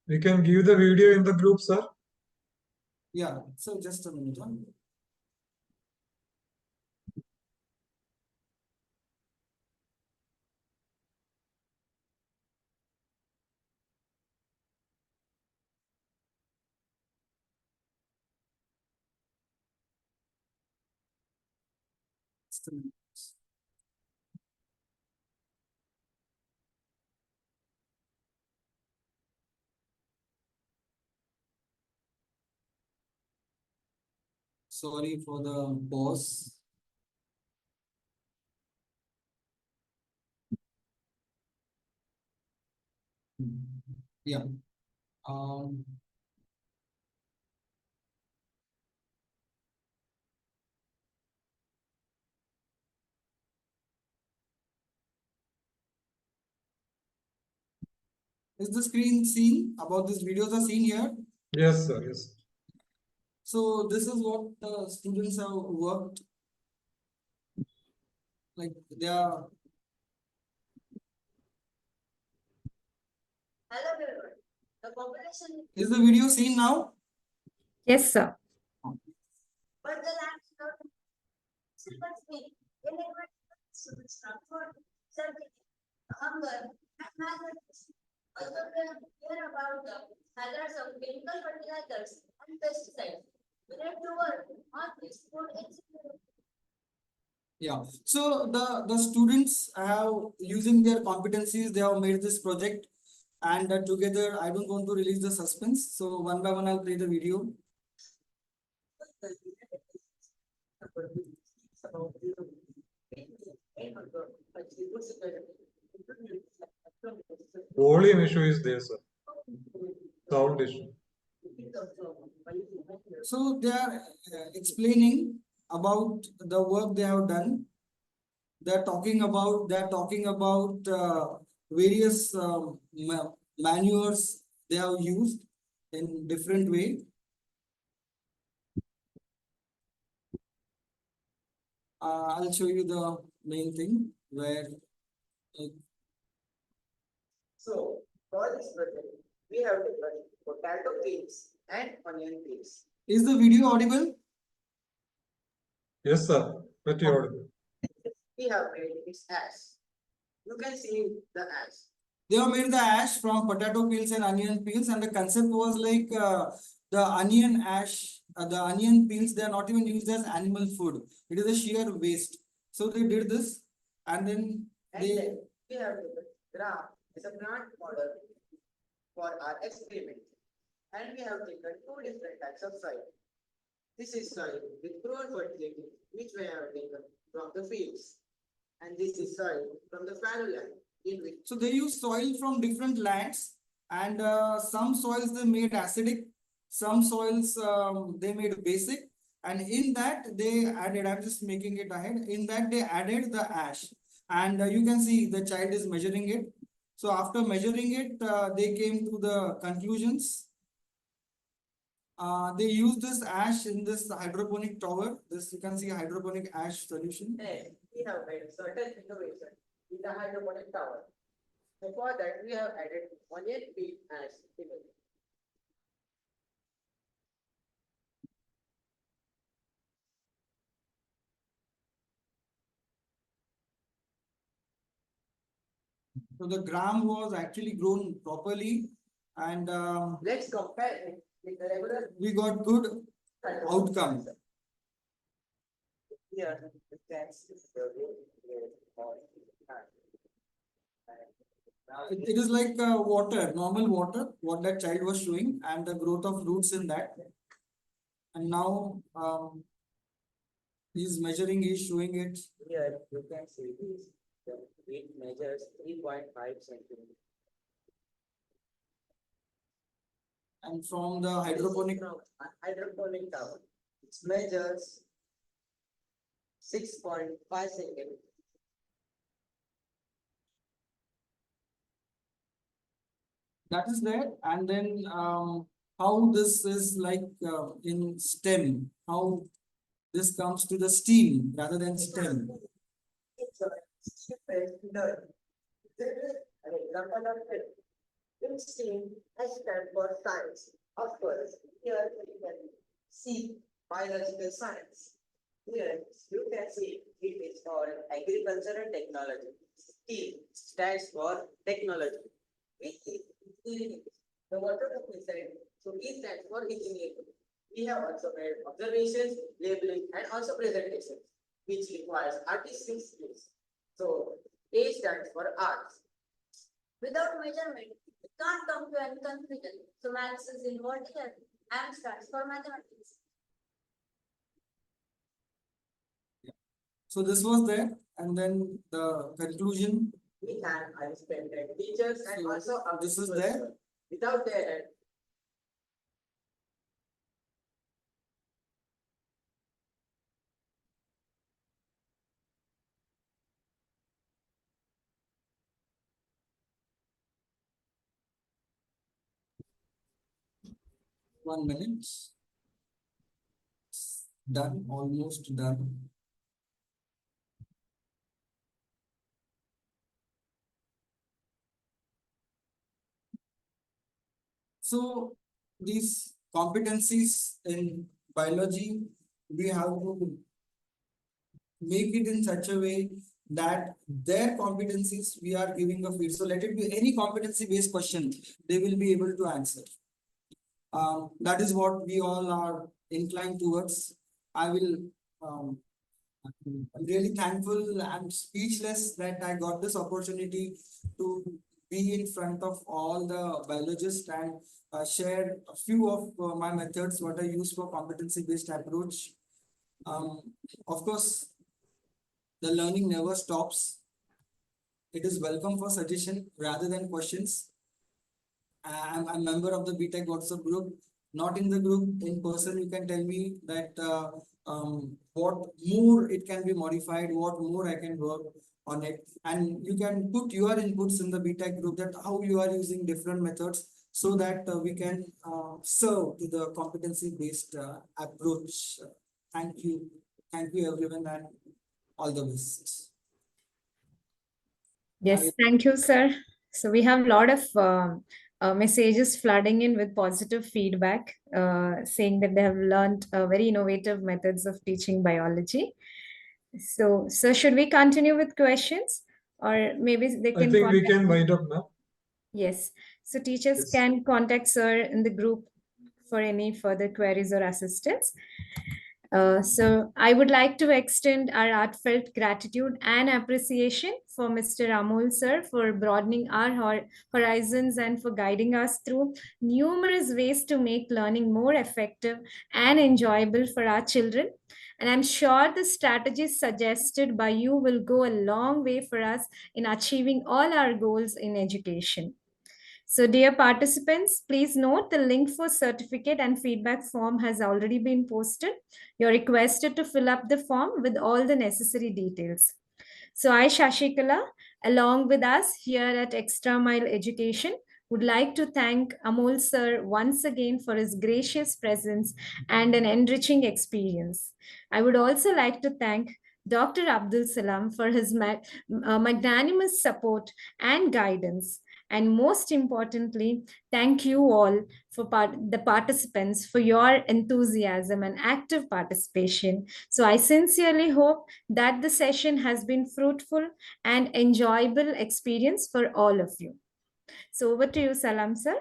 A: We can give the video in the group, sir.
C: Yeah, so just a minute. Just a minute. Sorry for the pause. Yeah. Um, is the screen seen about these videos are seen here?
A: Yes, sir. Yes.
C: So this is what the students have worked. Like they are.
F: Hello everyone. The population
C: Is the video seen now?
D: Yes, sir.
F: but the land is not simple speak. Element students not food, certainty, hunger, and malnutrition. Also, we are clear about the hazards of chemical fertilizers and pesticides. We need to work on this food insecurity.
C: Yeah. So the students have using their competencies, they have made this project, and together I don't want to release the suspense. So one by one, I'll play the video.
A: Volume issue is there, sir. Sound issue.
C: So they are explaining about the work they have done. They're talking about various manures they have used in different way. I'll show you the main thing where
G: So, for this project, we have developed potato peels and onion peels.
C: is the video audible?
A: Yes, sir. Pretty audible.
G: We have made its ash. You can see the ash.
C: They have made the ash from potato peels and onion peels, and the concept was like the onion ash, the onion peels, they are not even used as animal food. It is a sheer waste. So they did this, and then
G: And
C: they
G: then we have developed graph as a plant model for our experiment. And we have taken two different types of soil. This is soil with proven fertility, which we have taken from the fields. And this is soil from the fallow land, in which
C: so they use soil from different lands, and some soils they made acidic, some soils they made basic, and in that they added. I'm just making it ahead. In that they added the ash, and you can see the child is measuring it. So after measuring it, they came to the conclusions. They use this ash in this hydroponic tower. This you can see hydroponic ash solution.
G: and we have made certain innovation in the hydroponic tower. So for that, we have added onion peel ash in it.
C: So the gram was actually grown properly, and
G: Let's compare it with the regular
C: we got good outcome.
G: Here, you can see the root growth of
C: It is like water, normal water, what that child was showing, and the growth of roots in that. And now he's measuring, he's showing it.
G: Here, you can see this. The weight measures 3.5 centimeters.
C: And from the hydroponic,
G: From a hydroponic tower, it measures 6.5 centimeters.
C: that is there. And then how this is like in stem, how this comes to the steam rather than stem.
G: It's a stupid nerd. This is an example of it. In STEAM, S stand for science. Of course, here we can see biological science. Here you can see it is called agriculture and technology. T stands for technology. We see engineering. The water inside. So E stands for engineering. We have also made observations, labeling, and also presentations, which requires artistic skills. So A stands for arts.
F: Without measurement, we can't come to any conclusion. So maths is involved here. M stands for mathematics.
C: So this was there, and then the conclusion.
G: We have unspended teachers and also
C: This is there.
G: without their
C: 1 minute. Done, almost done. So these competencies in biology, we have to make it in such a way that their competencies we are giving a feed. So let it be any competency based question, they will be able to answer. That is what we all are inclined towards. I will I'm really thankful and speechless that I got this opportunity to be in front of all the biologists and share a few of my methods, what I use for competency-based approach. Of course, the learning never stops. It is welcome for suggestion rather than questions. I'm a member of the BTech WhatsApp group. Not in the group, in person, you can tell me that what more it can be modified, what more I can work on it. And you can put your inputs in the BTech group that how you are using different methods so that we can serve to the competency-based approach. Thank you. Thank you everyone and all the best.
D: Yes, thank you, sir. So we have a lot of messages flooding in with positive feedback, saying that they have learned very innovative methods of teaching biology. So, should we continue with questions, or maybe they
A: I
D: can
A: think we
D: contact?
A: can wind up now.
D: Yes. So teachers
A: Yes.
D: can contact sir in the group for any further queries or assistance. So I would like to extend our heartfelt gratitude and appreciation for Mr. Amol sir for broadening our horizons and for guiding us through numerous ways to make learning more effective and enjoyable for our children. And I'm sure the strategies suggested by you will go a long way for us in achieving all our goals in education. So, dear participants, please note the link for certificate and feedback form has already been posted. You're requested to fill up the form with all the necessary details. So, I, Shashikala, along with us here at Extra Mile Education, would like to thank Amol sir once again for his gracious presence and an enriching experience. I would also like to thank Dr. Abdul Salam for his magnanimous support and guidance. And most importantly, thank you all for the participants for your enthusiasm and active participation. So I sincerely hope that the session has been fruitful and enjoyable experience for all of you. So over to you, Salam sir.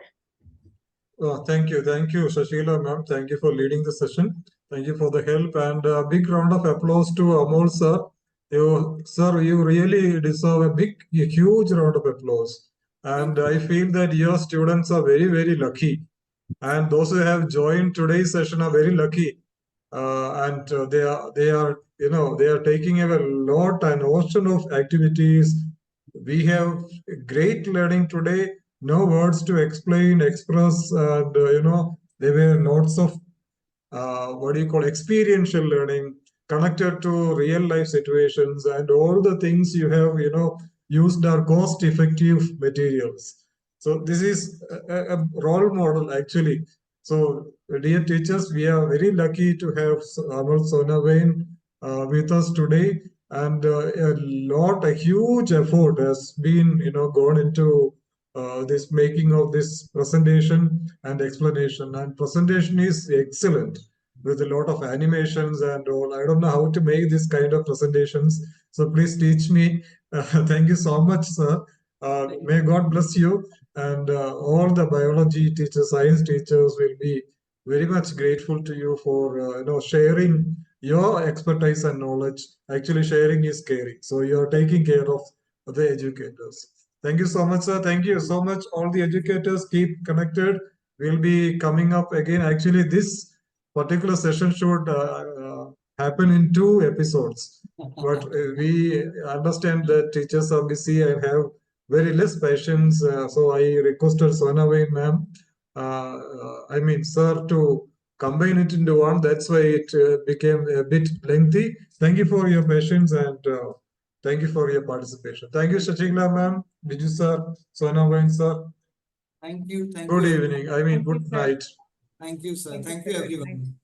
A: Thank you, Shashila ma'am. Thank you for leading the session. Thank you for the help and a big round of applause to Amol sir. Sir, you really deserve a huge round of applause. And I feel that your students are very, very lucky. And those who have joined today's session are very lucky. And they are taking a lot and ocean of activities. We have great learning today, no words to explain, express, and there were lots of what do you call experiential learning connected to real life situations, and all the things you have used are cost effective materials. So this is a role model actually. So dear teachers, we are very lucky to have Amal Sonavain with us today, and a huge effort has been gone into this making of this presentation and explanation. And presentation is excellent with a lot of animations and all. I don't know how to make this kind of presentations, so please teach me. Thank you so much, sir. May God bless you, and all the biology teachers, science teachers will be very much grateful to you for sharing your expertise and knowledge. Actually, sharing is caring, so you are taking care of the educators. Thank you so much, sir. Thank you so much. All the educators, keep connected. We'll be coming up again. Actually, this particular session should happen in 2 episodes. But we understand that teachers are busy and have very less patience. So I requested Sonavain ma'am, sir, to combine it into one. That's why it became a bit lengthy. Thank you for your patience and thank you for your participation. Thank you, Shashikla ma'am, Biju sir, Sonavain sir.
C: Thank you.
A: Good evening.
C: Everyone.
A: Good night.
C: Thank you, sir. Thank you, everyone.